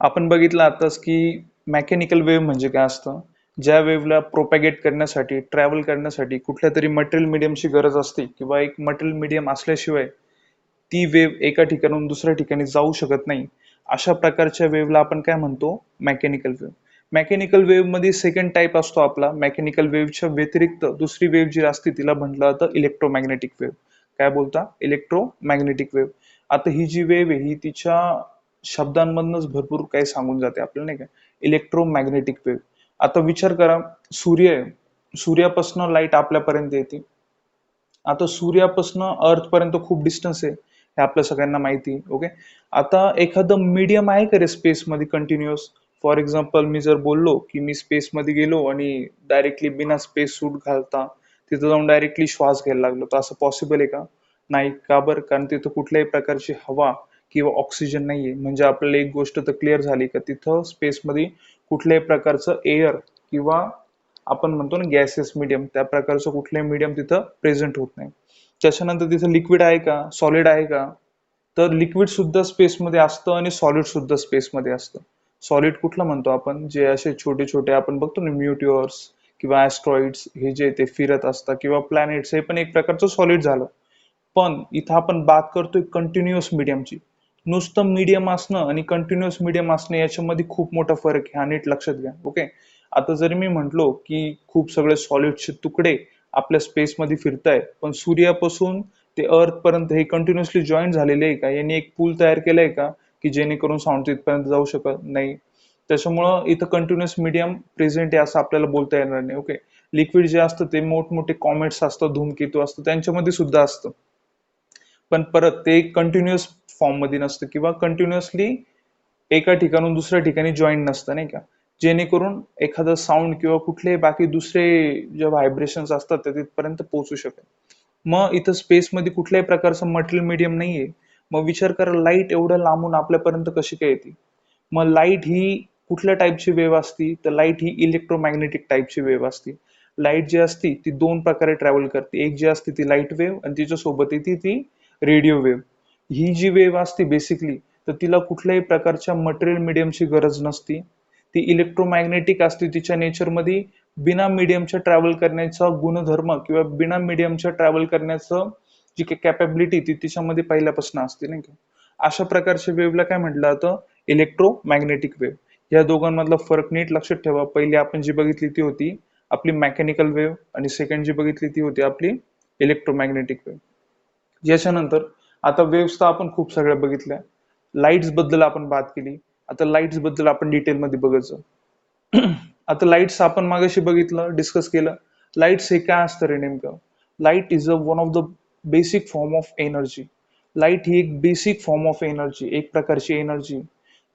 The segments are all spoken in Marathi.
आपण बघितलं आताच की मेकॅनिकल वेव्ह म्हणजे काय असतं. ज्या वेव्हला प्रोपॅगेट करण्यासाठी, ट्रॅव्हल करण्यासाठी कुठल्या तरी मटेरियल मीडियमची गरज असते किंवा एक मटेरियल मीडियम असल्याशिवाय ती वेव्ह एका ठिकाणाहून दुसऱ्या ठिकाणी जाऊ शकत नाही. अशा प्रकारच्या वेव्हला आपण काय म्हणतो? Mechanical wave. मेकॅनिकल वेव्ह मध्ये सेकंड टाइप असतो आपला. मेकॅनिकल वेव्हच्या व्यतिरिक्त दुसरी वेव्ह जी असते तिला म्हटलं जातं इलेक्ट्रोमॅग्नेटिक वेव्ह. काय बोलता? Electromagnetic wave. आता ही जी वेव्ह आहे ही तिच्या शब्दांमधनच भरपूर काही सांगून जाते आपल्याला, नाही का? Electromagnetic wave. आता विचार करा, सूर्य आहे. सूर्यापासून लाईट आपल्यापर्यंत येते. आता सूर्यापासून अर्थ पर्यंत खूप डिस्टन्स आहे, हे आपल्या सगळ्यांना माहिती आहे. ओके. आता एखादं मीडियम आहे का रे स्पेस मध्ये कंटिन्युअस? फॉर एक्झाम्पल मी जर बोललो की मी स्पेस मध्ये गेलो आणि डायरेक्टली बिना स्पेस सूट घालता तिथं जाऊन डायरेक्टली श्वास घ्यायला लागलो, तर असं पॉसिबल आहे का? नाही. का बरं? कारण तिथं कुठल्याही प्रकारची हवा किंवा ऑक्सिजन नाहीये. म्हणजे आपल्याला एक गोष्ट तर क्लिअर झाली का तिथं स्पेसमध्ये कुठल्याही प्रकारचं एअर किंवा आपण म्हणतो ना गॅसेस मीडियम, त्या प्रकारचं कुठलंही मीडियम तिथं प्रेझेंट होत नाही. त्याच्यानंतर तिथं लिक्विड आहे का? सॉलिड आहे का? तर लिक्विड सुद्धा स्पेसमध्ये असतं आणि सॉलिड सुद्धा स्पेसमध्ये असतं. सॉलिड कुठलं म्हणतो आपण? जे असे छोटे छोटे आपण बघतो ना म्युटिओर्स किंवा ऍस्ट्रॉइड्स, हे जे ते फिरत असतात किंवा प्लॅनेट्स, हे पण एक प्रकारचं सॉलिड झालं. पण इथं आपण बात करतोय कंटिन्युअस मीडियमची. नुसतं मीडियम असणं आणि कंटिन्युअस मीडियम असणं याच्यामध्ये खूप मोठा फरक आहे, हा नीट लक्षात घ्या. ओके. आता जरी मी म्हंटलो की खूप सगळे सॉलिडचे तुकडे आपल्या स्पेसमध्ये फिरताय, पण सूर्यापासून ते अर्थ पर्यंत हे कंटिन्युअसली जॉईन झालेले आहे का? यांनी एक पूल तयार केलंय का की जेणेकरून साऊंड तिथपर्यंत जाऊ शकत नाही? त्याच्यामुळं इथं कंटिन्युअस मीडियम प्रेझेंट आहे असं आपल्याला बोलता येणार नाही. ओके. लिक्विड जे असतं ते मोठमोठे कॉमेट्स असतात, धूमकेतू असतं, त्यांच्यामध्ये सुद्धा असतं. पण परत ते कंटिन्युअस फॉर्म मध्ये नसतं किंवा कंटिन्युअसली एका ठिकाणून दुसऱ्या ठिकाणी जॉईन नसतं, नाही का? जेणेकरून एखादं साऊंड किंवा कुठलेही बाकी दुसरे जे व्हायब्रेशन्स असतात ते तिथपर्यंत पोहोचू शकेल. मग इथं स्पेसमध्ये कुठल्याही प्रकारचं मटेरियल मीडियम नाहीये. मग विचार करा, लाईट एवढं लांबून आपल्यापर्यंत कशी काय येते? मग लाईट ही कुठल्या टाईपची वेव्ह असती? तर लाईट ही इलेक्ट्रोमॅग्नेटिक टाईपची वेव्ह असती. लाईट जी असती ती दोन प्रकारे ट्रॅव्हल करते. एक जी असते ती लाईट वेव्ह आणि तिच्यासोबत येते ती रेडिओ वेव्ह. ही जी वेव्ह असते बेसिकली, तर तिला कुठल्याही प्रकारच्या मटेरियल मीडियमची गरज नसती. ती इलेक्ट्रोमॅग्नेटिक असते तिच्या नेचरमध्ये. बिना मीडियमच्या ट्रॅव्हल करण्याचा गुणधर्म किंवा बिना मीडियमच्या ट्रॅव्हल करण्याचं जी काही कॅपॅबिलिटी ती तिच्यामध्ये पहिल्यापासून असते, नाही का? अशा प्रकारच्या वेव्हला काय म्हटलं जातं? Electromagnetic wave. या दोघांमधला फरक नीट लक्षात ठेवा. पहिली आपण जी बघितली ती होती आपली मेकॅनिकल वेव्ह आणि सेकंड जी बघितली ती होती आपली इलेक्ट्रोमॅग्नेटिक वेव्ह. याच्यानंतर आता वेव्स तर आपण खूप सगळ्या बघितल्या. लाईट्स बद्दल आपण बात केली. आता लाईट्स बद्दल आपण डिटेल मध्ये बघायचं. आता लाईट्स आपण मागाशी बघितलं, डिस्कस केलं. लाईट्स हे काय असतं रे नेमकं? Light is a one of the basic form of energy. Light ही एक बेसिक फॉर्म ऑफ एनर्जी, एक प्रकारची एनर्जी.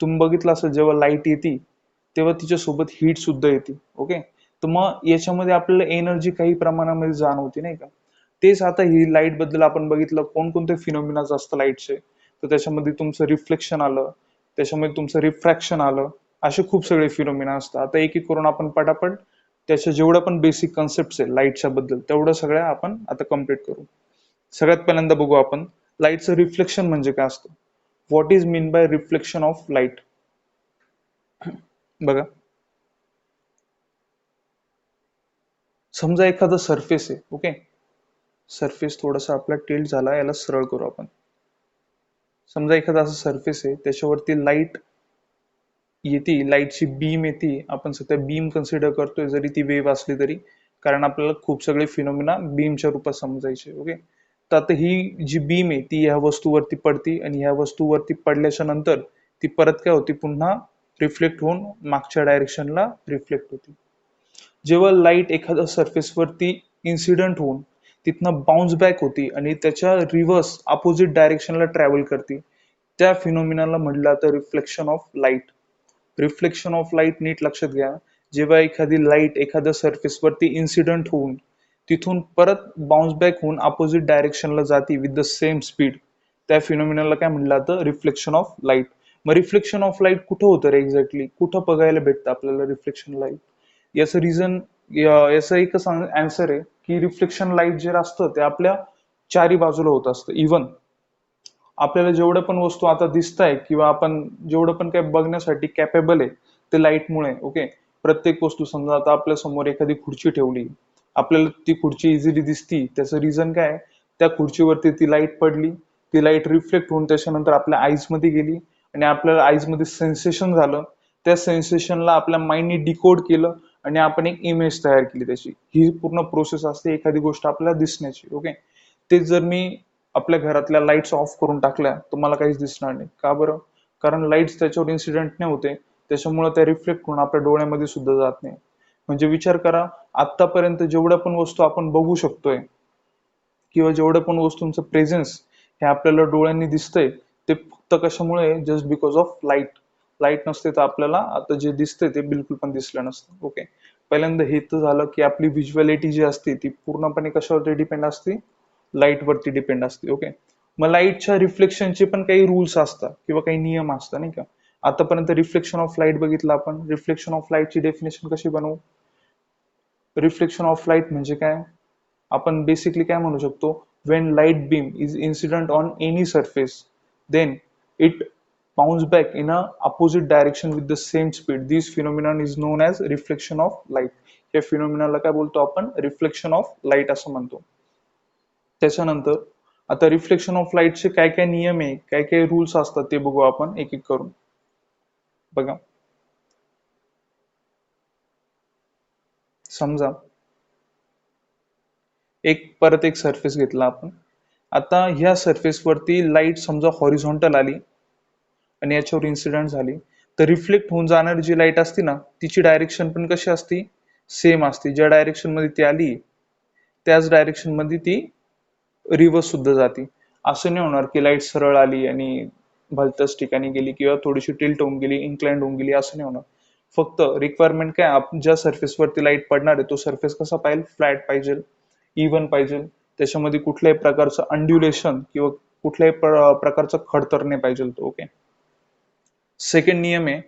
तुम्ही बघितलं असेल जेव्हा लाईट येते तेव्हा तिच्यासोबत हीट सुद्धा येते. ओके. तर मग याच्यामध्ये आपल्याला एनर्जी काही प्रमाणामध्ये जाणवते, नाही का? तेच आता ही लाईट बद्दल आपण बघितलं कोणकोणते फिनोमिनाज असतं लाईटचे. तर त्याच्यामध्ये तुमचं रिफ्लेक्शन आलं, त्याच्यामध्ये तुमचं रिफ्रॅक्शन आलं, असे खूप सगळे फिनोमिना असतात. आता एक एक करून आपण पटापट त्याच्या जेवढ्या पण बेसिक कन्सेप्ट आहे लाईटच्या बद्दल तेवढ्या सगळ्या आपण आता कम्प्लीट करू. सगळ्यात पहिल्यांदा बघू आपण लाईटचं रिफ्लेक्शन म्हणजे काय असतं. What is mean by reflection of light? बघा, समजा एखादं सरफेस आहे. ओके. सरफेस थोडासा आपला टिल्ट झाला, याला सरळ करू आपण. समजा एखादा असं सरफेस आहे, त्याच्यावरती लाईट येते, लाईटची बीम येते. आपण सध्या बीम कन्सिडर करतोय जरी ती वेव्ह असली तरी, कारण आपल्याला खूप सगळे फिनोमिना बीमच्या रूपात समजायचे. ओके. तर आता ही जी बीम आहे ती ह्या वस्तूवरती पडते आणि ह्या वस्तूवरती पडल्याच्या नंतर ती परत काय होती, पुन्हा रिफ्लेक्ट होऊन मागच्या डायरेक्शनला रिफ्लेक्ट होती. जेव्हा लाईट एखाद्या सरफेसवरती इन्सिडंट होऊन तिथनं बाउन्स बॅक होती आणि त्याच्या रिव्हर्स अपोजिट डायरेक्शनला ट्रॅव्हल करते, त्या फिनोमिनाला म्हटलं जातं reflection of light. Reflection of light नीट लक्षात घ्या. जेव्हा एखादी लाईट एखाद्या सरफेसवरती इन्सिडंट होऊन तिथून परत बाउन्स बॅक होऊन अपोजिट डायरेक्शनला जाते विथ द सेम स्पीड, त्या फिनोमिनाला काय म्हटलं जातं? Reflection of light. मग रिफ्लेक्शन ऑफ लाईट कुठं होतं रे एक्झॅक्टली? कुठं बघायला भेटतं आपल्याला रिफ्लेक्शन लाईट? याचं रिझन, याचं एकच आन्सर आहे की रिफ्लेक्शन लाईट जे असतं ते आपल्या चारी बाजूला होत असतं. इव्हन आपल्याला जेवढं पण वस्तू आता दिसत आहे किंवा आपण जेवढं पण काही बघण्यासाठी कॅपेबल आहे ते लाईटमुळे. ओके. प्रत्येक वस्तू समजा आता आपल्या समोर एखादी खुर्ची ठेवली, आपल्याला ती खुर्ची इझिली दिसती, त्याचं रिझन काय आहे? त्या खुर्चीवरती ती लाईट पडली, ती लाईट रिफ्लेक्ट होऊन त्याच्यानंतर आपल्या आईज मध्ये गेली आणि आपल्याला आईज मध्ये सेन्सेशन झालं. त्या सेन्सेशनला आपल्या माइंडने डिकोड केलं आणि आपण एक इमेज तयार केली त्याची. ही पूर्ण प्रोसेस असते एखादी गोष्ट आपल्याला दिसण्याची. ओके. ते जर मी आपल्या घरातल्या लाईट्स ऑफ करून टाकल्या तर मला काहीच दिसणार नाही. का बरं? कारण लाईट्स त्याच्यावर इन्सिडेंट नाही होते, त्याच्यामुळे त्या रिफ्लेक्ट होऊन आपल्या डोळ्यामध्ये सुद्धा जात नाही. म्हणजे विचार करा, आतापर्यंत जेवढ्या पण वस्तू आपण बघू शकतोय किंवा जेवढ्या पण वस्तूंचं प्रेझेन्स हे आपल्याला डोळ्यांनी दिसतंय, ते फक्त कशामुळे? Just because of light. Light नसते तर आपल्याला आता जे दिसतंय ते बिलकुल पण दिसलं नसतं. ओके. पहिल्यांदा हे तर झालं की आपली व्हिज्युअलिटी जी असते ती पूर्णपणे कशावरती डिपेंड असते? लाईट वरती डिपेंड असते. ओके. मग लाईटच्या रिफ्लेक्शनचे पण काही रूल्स असतात किंवा काही नियम असतात, नाही का? आतापर्यंत रिफ्लेक्शन ऑफ लाईट बघितलं आपण. रिफ्लेक्शन ऑफ लाईटची डेफिनेशन कशी बनवू? रिफ्लेक्शन ऑफ लाईट म्हणजे काय? आपण बेसिकली काय म्हणू शकतो? When light beam is incident on any surface, then it bounce back in a opposite direction with the same speed. This phenomenon is known as reflection of light. या फिनोमिनाला काय बोलतो आपण? रिफ्लेक्शन ऑफ लाईट असं म्हणतो. त्याच्यानंतर आता रिफ्लेक्शन ऑफ लाईटचे काय काय नियम आहे, काय काय रूल्स असतात ते बघू आपण एक एक करून. बघा, समजा परत एक सरफेस घेतला आपण. आता ह्या सरफेस वरती लाईट समजा हॉरिझॉन्टल आली आणि याच्यावर इन्सिडेंट झाली, तर रिफ्लेक्ट होऊन जाणारी जी लाईट असते ना, तिची डायरेक्शन पण कशी असते? सेम असते. ज्या डायरेक्शन मध्ये ती आली त्याच डायरेक्शन मध्ये ती रिव्हर्स सुद्धा जाते. असं नाही होणार की लाईट सरळ आली आणि भलत्याच ठिकाणी गेली किंवा थोडीशी टिल्ट होऊन गेली, इन्क्लाइंड होऊन गेली, असं नाही होणार. फक्त रिक्वायरमेंट काय? ज्या सरफेसवरती लाईट पडणार आहे तो सरफेस कसा पाहिजे? फ्लॅट पाहिजे, इव्हन पाहिजे. त्याच्यामध्ये कुठल्याही प्रकारचं अंड्युलेशन किंवा कुठल्याही प्रकारचं खडतर नाही पाहिजे तो. ओके. सेकंड नियम आहे,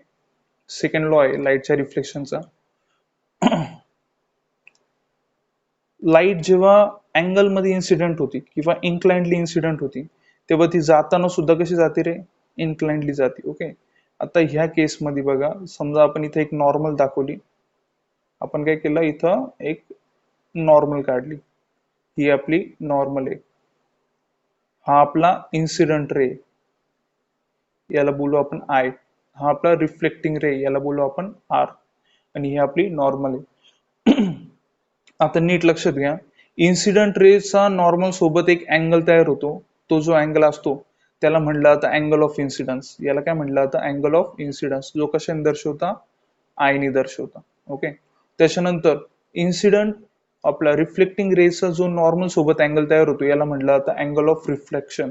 सेकंड लॉ आहे लाईटच्या रिफ्लेक्शनचा. लाईट जेव्हा अँगल मध्ये इन्सिडेंट होती किंवा इन्क्लाइंडली इन्सिडेंट होती, तेव्हा ती जाताना सुद्धा कशी जाते रे? इन्क्लाइंडली जाते. ओके. आता ह्या केसमध्ये बघा, समजा आपण इथे एक नॉर्मल दाखवली, आपण काय केलं इथं एक नॉर्मल काढली, ही आपली नॉर्मल आहे, हा आपला इन्सिडेंट रे, याला बोलू आपण आय, हा आपला रिफ्लेक्टिंग रे, याला बोलू आपण आर, आणि ही आपली नॉर्मल आहे. आता नीट लक्षात घ्या, इन्सिडेंट रेचा नॉर्मल सोबत एक अँगल तयार होतो. तो जो अँगल असतो त्याला म्हटलं जातं अँगल ऑफ इन्सिडन्स. याला काय म्हटलं जातं? अँगल ऑफ इन्सिडन्स, जो कशाने दर्शवता? आयने दर्शवता. ओके. त्याच्यानंतर इन्सिडंट आपला रिफ्लेक्टिंग रेचा जो नॉर्मल सोबत अँगल तयार होतो याला म्हटलं जातं अँगल ऑफ रिफ्लेक्शन.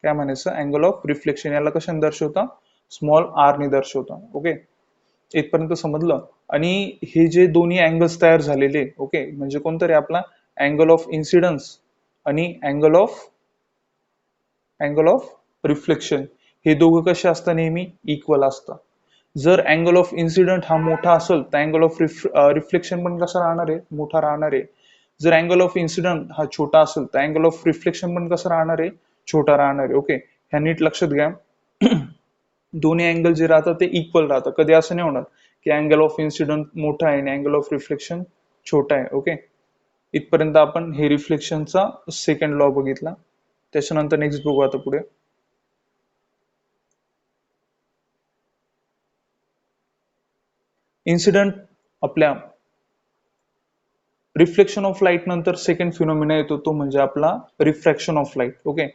काय म्हणायचं? Angle of reflection. याला कशाने दर्शवता? स्मॉल आर ने दर्शवता. ओके. इथपर्यंत समजलं. आणि हे जे दोन्ही अँगल्स तयार झालेले, ओके, म्हणजे कोणतरी आपला अँगल ऑफ इन्सिडन्स आणि अँगल ऑफ रिफ्लेक्शन, हे दोघं कसे असतात? नेहमी इक्वल असतात. जर अँगल ऑफ इन्सिडंट हा मोठा असेल तर अँगल ऑफ रिफ्लेक्शन पण कसा राहणार आहे? मोठा राहणार आहे. जर अँगल ऑफ इन्सिडंट हा छोटा असेल तर अँगल ऑफ रिफ्लेक्शन पण कसं राहणार आहे? छोटा राहणार आहे. ओके. ह्या नीट लक्षात घ्या. दोन्ही अँगल जे राहतात ते इक्वल राहतात. कधी असं नाही होणार की अँगल ऑफ इन्सिडंट मोठा आहे आणि अँगल ऑफ रिफ्लेक्शन छोटा आहे. ओके. इथपर्यंत आपण हे रिफ्लेक्शनचा सेकंड लॉ बघितला. त्याच्यानंतर नेक्स्ट बघू आता पुढे. इन्सिडंट आपल्या रिफ्लेक्शन ऑफ लाईट नंतर सेकंड फिनोमिना येतो, तो म्हणजे आपला रिफ्रॅक्शन ऑफ लाईट. ओके.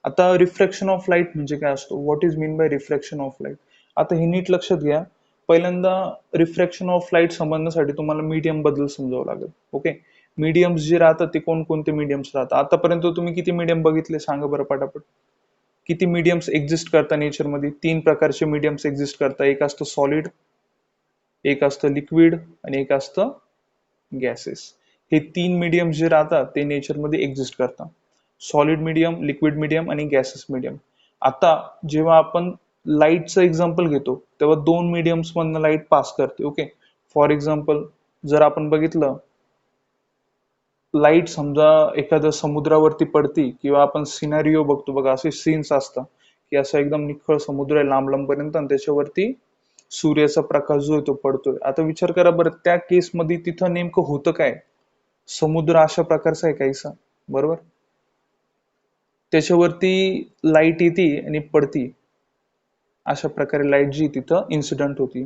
आता रिफ्रॅक्शन ऑफ लाईट म्हणजे काय असतो? What is mean by refraction of light? आता हे नीट लक्षात घ्या. पहिल्यांदा रिफ्रॅक्शन ऑफ लाईट समजण्यासाठी तुम्हाला मीडियम बद्दल समजावं लागेल. ओके. मीडियम्स जे राहतात ते कोणकोणते मीडियम्स राहतात? आतापर्यंत तुम्ही किती मीडियम बघितले सांगा बरं पटापट. किती मीडियम्स एक्झिस्ट करतात नेचरमध्ये? 3 प्रकारचे मीडियम्स एक्झिस्ट करतात. एक असतं सॉलिड, एक असतं लिक्विड आणि एक असतं गॅसेस. हे 3 मीडियम जे राहतात ते नेचरमध्ये एक्झिस्ट करतात. सॉलिड मीडियम, लिक्विड मीडियम आणि गॅसेस मीडियम. आता जेव्हा आपण लाईटचं एक्झाम्पल घेतो तेव्हा 2 मीडियम्स मधनं लाईट पास करते. ओके. फॉर एक्झाम्पल जर आपण बघितलं, लाईट समजा एखाद्या समुद्रावरती पडती किंवा आपण सिनारिओ बघतो बघा, असे सीन्स असतात की असा एकदम निखळ समुद्र आहे लांब लांबपर्यंत आणि त्याच्यावरती सूर्याचा प्रकाश जो आहे तो पडतोय. आता विचार करा बरं, त्या केसमध्ये तिथं नेमकं होतं काय? समुद्र अशा प्रकारचा आहे काहीसा, बरोबर? त्याच्यावरती लाईट येते आणि पडती. अशा प्रकारे लाईट जी तिथं इन्सिडेंट होती,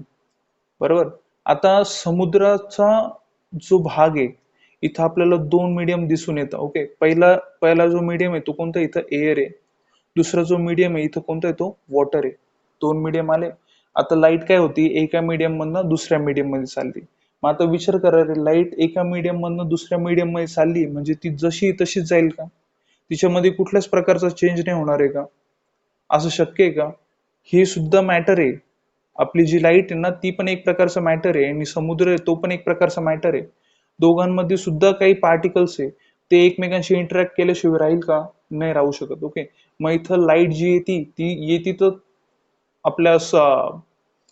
बरोबर? आता समुद्राचा जो भाग आहे, इथं आपल्याला दोन मीडियम दिसून येतं. ओके, पहिला पहिला जो मीडियम आहे तो कोणता? इथं एअर आहे. दुसरा जो मीडियम आहे इथं कोणता आहे? तो वॉटर आहे. दोन मीडियम आले. आता लाईट काय होती, एका मीडियम मधनं दुसऱ्या मीडियम मध्ये चालली. मग आता विचार करा रे, लाईट एका मीडियम मधनं दुसऱ्या मीडियम मध्ये चालली म्हणजे ती जशी तशीच जाईल का? तिच्यामध्ये कुठल्याच प्रकारचा चेंज नाही होणार आहे का? असं शक्य आहे का? हे सुद्धा मॅटर आहे. आपली जी लाईट आहे ना, ती पण एक प्रकारचा मॅटर आहे आणि समुद्र आहे तो पण एक प्रकारचा मॅटर आहे. दोघांमध्ये सुद्धा काही पार्टिकल्स आहे, ते एकमेकांशी इंटरॅक्ट केल्याशिवाय राहील का? नाही राहू शकत. ओके, मग इथं लाईट जी येते ती येते तर आपल्या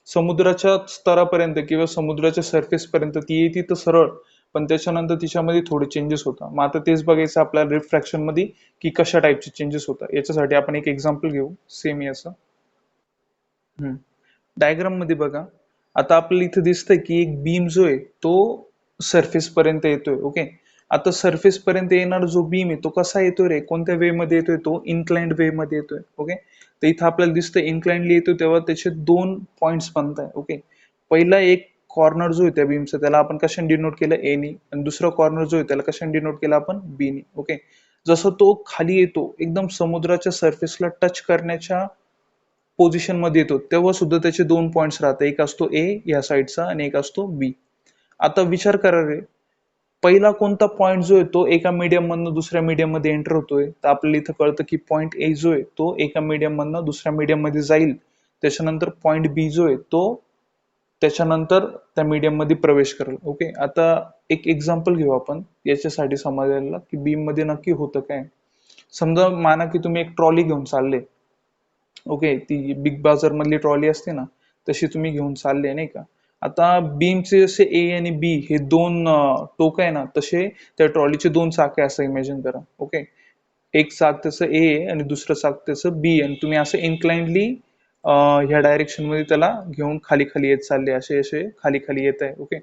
समुद्राच्या स्तरापर्यंत किंवा समुद्राच्या सरफेस पर्यंत ती येते तर सरळ, पण त्याच्यानंतर तिच्यामध्ये थोडे चेंजेस होतात. मग आता तेच बघायचं आपल्याला रिफ्रॅक्शन मध्ये की कशा टाईपचे चेंजेस होतात. याच्यासाठी आपण एक एक्झाम्पल घेऊ सेम याचं. डायग्राम मध्ये बघा, आता आपल्याला इथे दिसतंय की एक बीम जो आहे तो सरफेस पर्यंत येतोय. ओके, आता सरफेस पर्यंत येणारा जो बीम आहे तो कसा येतोय रे, कोणत्या वे मध्ये येतोय? तो इन्क्लाइंड वे मध्ये येतोय. ओके, तर इथं आपल्याला दिसतंय इन्क्लाइंडली येतोय तेव्हा त्याचे दोन पॉइंट्स बनताय. ओके, पहिला एक कॉर्नर जो आहे त्या बीमचा त्याला आपण कशाने डिनोट केलं? ए नी, आणि दुसरा कॉर्नर जो आहे त्याला कशाने डिनोट केलं आपण? बी नी. ओके, जसं तो खाली येतो एकदम समुद्राच्या सरफेसला टच करण्याच्या पोझिशन मध्ये येतो तेव्हा सुद्धा त्याचे दोन पॉइंट्स राहतात, एक असतो ए या साईडचा आणि एक असतो बी. आता विचार करा रे, पहिला कोणता पॉइंट जो आहे तो एका मीडियम मधनं दुसऱ्या मीडियम मध्ये एंटर होतोय, तर आपल्याला इथं कळतं की पॉइंट ए जो आहे तो एका मीडियम मधनं दुसऱ्या मीडियम मध्ये जाईल. त्याच्यानंतर पॉइंट बी जो आहे तो त्याच्यानंतर त्या मीडियम मध्ये प्रवेश करेल. ओके, आता एक एक्झाम्पल घेऊ आपण याच्यासाठी समजायला की बीम मध्ये नक्की होतं काय. समजा माना की तुम्ही एक ट्रॉली घेऊन चालले. ओके, ती बिग बाजार मधली ट्रॉली असते ना, तशी तुम्ही घेऊन चालले नाही का. आता बीमचे जसे ए आणि बी हे दोन टोक आहे ना, तसे त्या ट्रॉलीचे दोन चाक आहे असं इमॅजिन करा. ओके, एक चाक त्याचं ए आहे आणि दुसरं चाक त्याचं बी, आणि तुम्ही असं इन्क्लाइंडली ह्या डायरेक्शन मध्ये त्याला घेऊन खाली खाली येत चालले, असे असे खाली खाली येत आहे. ओके,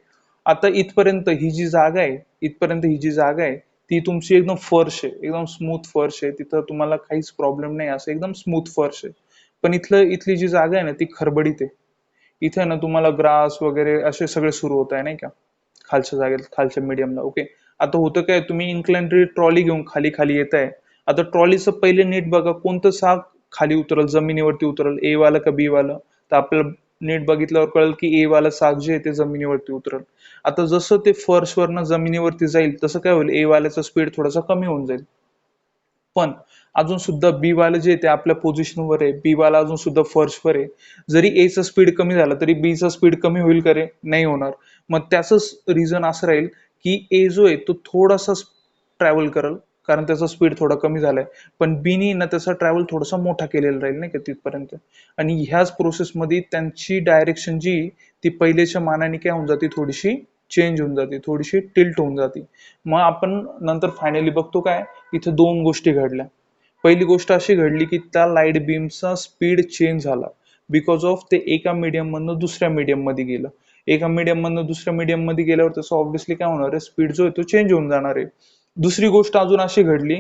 आता इथपर्यंत ही जी जागा आहे, इथपर्यंत ही जी जागा आहे ती तुमची एकदम फर्श आहे, एकदम स्मूथ फर्श आहे, तिथं तुम्हाला काहीच प्रॉब्लेम नाही, असं एकदम स्मूथ फर्श आहे. पण इथली जी जागा आहे ना ती खडबडीत आहे. इथे ना तुम्हाला ग्रास वगैरे असे सगळे सुरू होत आहे नाही का, खालच्या जागेत खालच्या मीडियमला. ओके, आता होतं काय, तुम्ही इन्क्लाइंड ट्रॉली घेऊन खाली खाली येत आहे. आता ट्रॉलीचं पहिले नीट बघा कोणतं चाक खाली उतरल, जमिनीवरती उतरल, ए वाला का बी वाला. तर आपल्याला नीट बघितल्यावर कळेल की ए वाला चाक जे आहे ते जमिनीवरती उतरल. आता जसं ते फर्श वरनं जमिनीवरती जाईल तसं काय होईल, ए वाल्याचा स्पीड थोडासा कमी होऊन जाईल. पण अजून सुद्धा बी वाला जे ते आपल्या पोझिशनवर आहे, बी वाला अजून सुद्धा फर्शवर आहे. जरी ए चा स्पीड कमी झाला तरी बी चा स्पीड कमी होईल का रे? नाही होणार. मग त्याच रिझन असं राहील की ए जो आहे तो थोडासा ट्रॅव्हल करल, कारण त्याचा स्पीड थोडा कमी झालाय. पण बी नी ना त्याचा ट्रॅव्हल थोडासा मोठा केलेला राहील नाही का तिथपर्यंत. आणि ह्याच प्रोसेसमध्ये त्यांची डायरेक्शन जी ती पहिलेच्या मानाने काय होऊन जाते, थोडीशी चेंज होऊन जाते, थोडीशी टिल्ट होऊन जाते. मग आपण नंतर फायनली बघतो काय, इथे दोन गोष्टी घडल्या. पहिली गोष्ट अशी घडली की त्या लाईट बीमचा स्पीड चेंज झाला, बिकॉज ऑफ ते एका मीडियम मधनं दुसऱ्या मीडियम मध्ये गेलं. एका मीडियम मधनं दुसऱ्या मीडियम मध्ये गेल्यावर त्याचं ऑब्व्हियसली काय होणार आहे, स्पीड जो आहे तो चेंज होऊन जाणार आहे. दुसरी गोष्ट अजून अशी घडली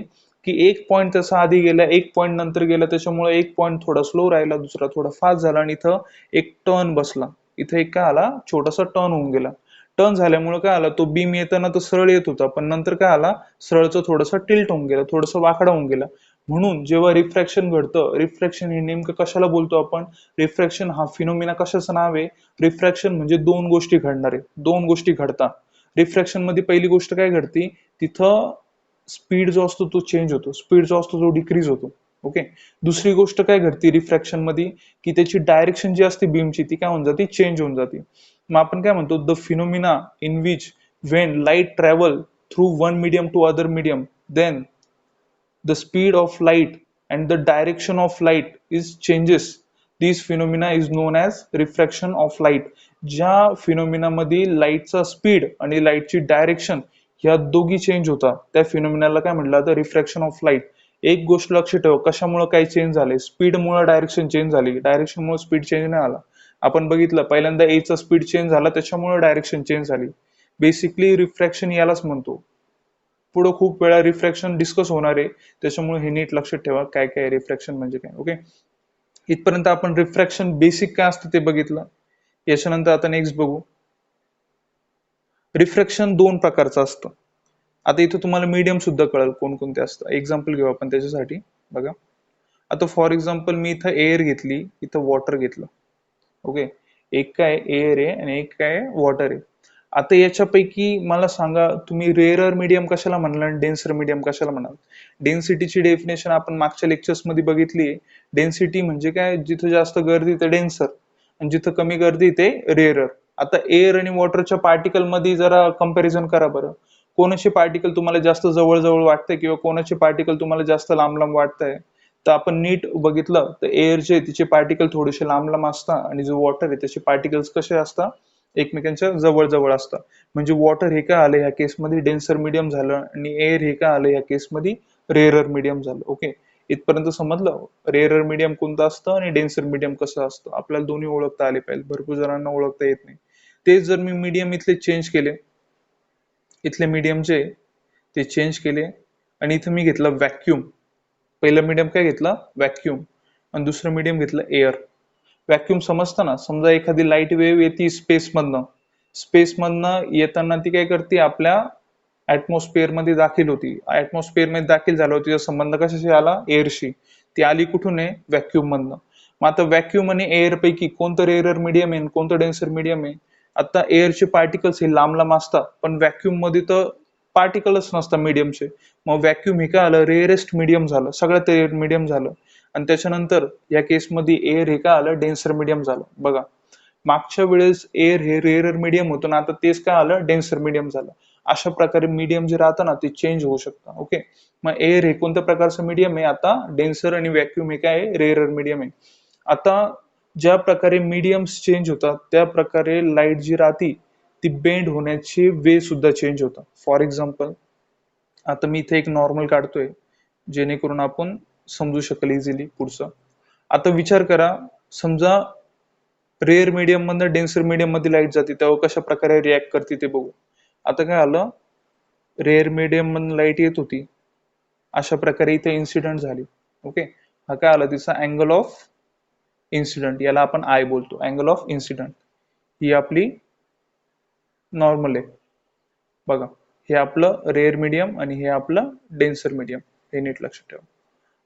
की एक पॉईंट त्याचा आधी गेला, एक पॉईंट नंतर गेला, त्याच्यामुळे एक पॉईंट थोडा स्लो राहिला, दुसरा थोडा फास्ट झाला आणि इथं एक टर्न बसला. इथं एक काय आला, छोटासा टर्न होऊन गेला. टर्न झाल्यामुळे काय आला, तो बीम येताना तर सरळ येत होता, पण नंतर काय आला, सरळचं थोडंसं टिल्ट होऊन गेलं, थोडंसं वाकडा होऊन गेला. म्हणून जेव्हा रिफ्रॅक्शन घडतं, रिफ्रॅक्शन हे नेमकं कशाला बोलतो आपण? रिफ्रॅक्शन हा फिनोमिना कशाचं नाव आहे? रिफ्रॅक्शन म्हणजे दोन गोष्टी घडणार आहे, दोन गोष्टी घडतात. रिफ्रॅक्शन मध्ये पहिली गोष्ट काय घडती, तिथं स्पीड जो असतो तो चेंज होतो, स्पीड जो असतो तो डिक्रीज होतो. ओके, दुसरी गोष्ट काय घडती रिफ्रॅक्शन मध्ये, की त्याची डायरेक्शन जी असते बीमची ती काय होऊन जाते, चेंज होऊन जाते. मग आपण काय म्हणतो, the phenomena in which when light travel through one medium to other medium, then the speed of light and the direction of light is changes. This phenomena is known as refraction of light. ज्या फिनोमिना मध्ये लाईटचा स्पीड आणि लाईटची डायरेक्शन ह्या दोघी चेंज होतात, त्या फिनोमिनाला काय म्हटलं जातं, रिफ्रॅक्शन ऑफ लाईट. एक गोष्ट लक्ष ठेवा, कशामुळे काय चेंज झाले, स्पीडमुळे डायरेक्शन चेंज झाली, डायरेक्शनमुळे स्पीड चेंज नाही आला. आपण बघितलं पहिल्यांदा एचा स्पीड चेंज झाला, त्याच्यामुळे डायरेक्शन चेंज झाली. बेसिकली रिफ्रॅक्शन यालाच म्हणतो. पुढे खूप वेळा रिफ्रॅक्शन डिस्कस होणार आहे, त्याच्यामुळे हे नीट लक्षात ठेवा काय काय रिफ्रॅक्शन म्हणजे काय. ओके, इथपर्यंत आपण रिफ्रॅक्शन बेसिक काय असतं ते बघितलं. याच्यानंतर आता नेक्स्ट बघू. रिफ्रॅक्शन दोन प्रकारचं असतं. आता इथं तुम्हाला मीडियम सुद्धा कळेल कोणकोणते असतं. एक्झाम्पल घेऊ आपण त्याच्यासाठी. बघा, आता फॉर एक्झाम्पल मी इथं एअर घेतली, इथं वॉटर घेतलं. ओके, एक काय एअर आहे आणि एक काय वॉटर आहे. आता याच्यापैकी मला सांगा, तुम्ही रेअरर मीडियम कशाला म्हणाल आणि डेन्सर मीडियम कशाला म्हणाल. डेन्सिटीची डेफिनेशन आपण मागच्या लेक्चर्स मध्ये बघितली आहे. डेन्सिटी म्हणजे काय, जिथं जास्त गर्दी ते डेन्सर आणि जिथं कमी गर्दी ते रेअरर. आता एअर आणि वॉटरच्या पार्टिकल मध्ये जरा कंपॅरिझन करा बरं. कोणाचे पार्टिकल तुम्हाला जास्त जवळ जवळ वाटतंय किंवा कोणाचे पार्टिकल तुम्हाला जास्त लांब लांब वाटतंय. तर आपण नीट बघितलं तर एअर जे तिचे पार्टिकल थोडेसे लांब लांब असतात आणि जो वॉटर आहे त्याचे पार्टिकल्स कसे असतात, एकमेकांच्या जवळ जवळ असतात. म्हणजे वॉटर हे काय आलं ह्या केसमध्ये डेन्सर मीडियम झालं आणि एअर हे काय आलं ह्या केसमध्ये रेअरर मीडियम झालं. ओके, इथपर्यंत समजलं रेअरर मीडियम कोणतं असतं आणि डेन्सर मीडियम कसं असतं. आपल्याला दोन्ही ओळखता आले पाहिजे, भरपूर जणांना ओळखता येत नाही. तेच जर मी मीडियम इथले चेंज केले, इथले मीडियमचे ते चेंज केले आणि इथं मी घेतलं व्हॅक्यूम. पहिलं मीडियम काय घेतलं, व्हॅक्यूम, आणि दुसरं मीडियम घेतलं एअर. व्हॅक्यूम समजतं ना, समजा एखादी लाईट वेव्ह येते स्पेसमधनं येताना ती काय करते, आपल्या ऍटमॉस्फिअर मध्ये दाखल होती. ऍटमॉस्फिअर मध्ये दाखल झालं होती, तिचा संबंध कशाशी आला, एअरशी. ती आली कुठून आहे, व्हॅक्यूम मधनं. मग आता व्हॅक्यूम आणि एअर पैकी कोणतं रेअरर मीडियम आहे कोणतं डेन्सर मीडियम आहे. आता एअरचे पार्टिकल्स हे लांब लांब असतात, पण व्हॅक्यूम मध्ये तर पार्टिकलच नसतात मीडियमचे. मग व्हॅक्यूम हे काय आलं, रेअरेस्ट मीडियम झालं, सगळ्यात रेअर मीडियम झालं. आणि त्याच्यानंतर या केसमध्ये एअर हे काय आलं, डेन्सर मीडियम झालं. बघा, मागच्या वेळेस एअर हे रेअरर मीडियम होतं ना, आता तेच काय आलं, डेन्सर मीडियम झालं. अशा प्रकारे मीडियम जे राहतं ना ते चेंज होऊ शकतं. ओके, मग एअर हे कोणत्या प्रकारचं मीडियम आहे, आता डेन्सर, आणि व्हॅक्यूम हे काय आहे, रेअरर मीडियम आहे. आता ज्या प्रकारे मीडियम्स चेंज होतात त्या प्रकारे लाईट जी राहती ती बेंड होण्याचे वे सुद्धा चेंज होतात. फॉर एक्झाम्पल आता मी इथे एक नॉर्मल काढतोय जेणेकरून आपण समजू शकेल इझिली पुढचं. आता विचार करा, समजा रेअर मीडियम मधनं डेन्सर मीडियम मध्ये लाईट जाते तेव्हा कशा प्रकारे रिॲक्ट करते ते बघू. आता काय आलं, रेअर मीडियम मधून लाईट येत होती, अशा प्रकारे इथे इन्सिडेंट झाली. ओके, हा काय आला, तिचा अँगल ऑफ इन्सिडेंट, याला आपण आय बोलतो, अँगल ऑफ इन्सिडेंट. ही आपली नॉर्मल आहे. बघा, हे आपलं रेअर मीडियम आणि हे आपलं डेन्सर मीडियम, हे नीट लक्षात ठेवा.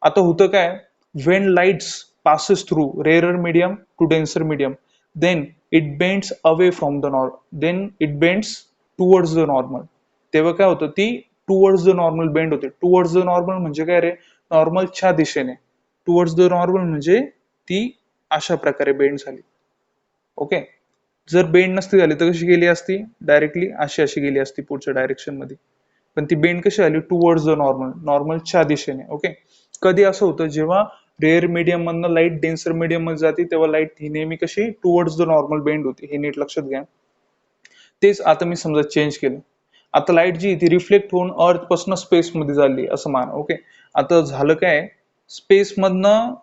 आता होतं काय, when lights passes through rarer medium to denser medium, then it bends away from the normal, then it bends towards the normal. तेव्हा काय होतं, ती टुवर्ड्स द नॉर्मल बेंड होते. टुवर्ड्स द नॉर्मल म्हणजे काय रे, नॉर्मलच्या दिशेने. टुवर्ड्स द नॉर्मल म्हणजे ती अशा प्रकारे बेंड झाली. ओके, जर बेंड नसती झाली तर कशी गेली असती, डायरेक्टली अशी अशी गेली असती पुढच्या डायरेक्शन मध्ये. पण ती बेंड कशी आली, टुवर्ड्स द नॉर्मल, नॉर्मलच्या दिशेने. ओके, कधी असं होतं, जेव्हा रेअर मीडियम मधनं लाईट डेन्सर मीडियम मध्ये जाते तेव्हा लाईट ही नेहमी कशी टुवर्ड्स द नॉर्मल बेंड होती, हे नीट लक्षात घ्या. तेच आता मी समजा चेंज केलं, आता लाईट जी ती रिफ्लेक्ट होऊन अर्थ पासून स्पेस मध्ये झाली असं मान. ओके, आता झालं काय, स्पेस मधनं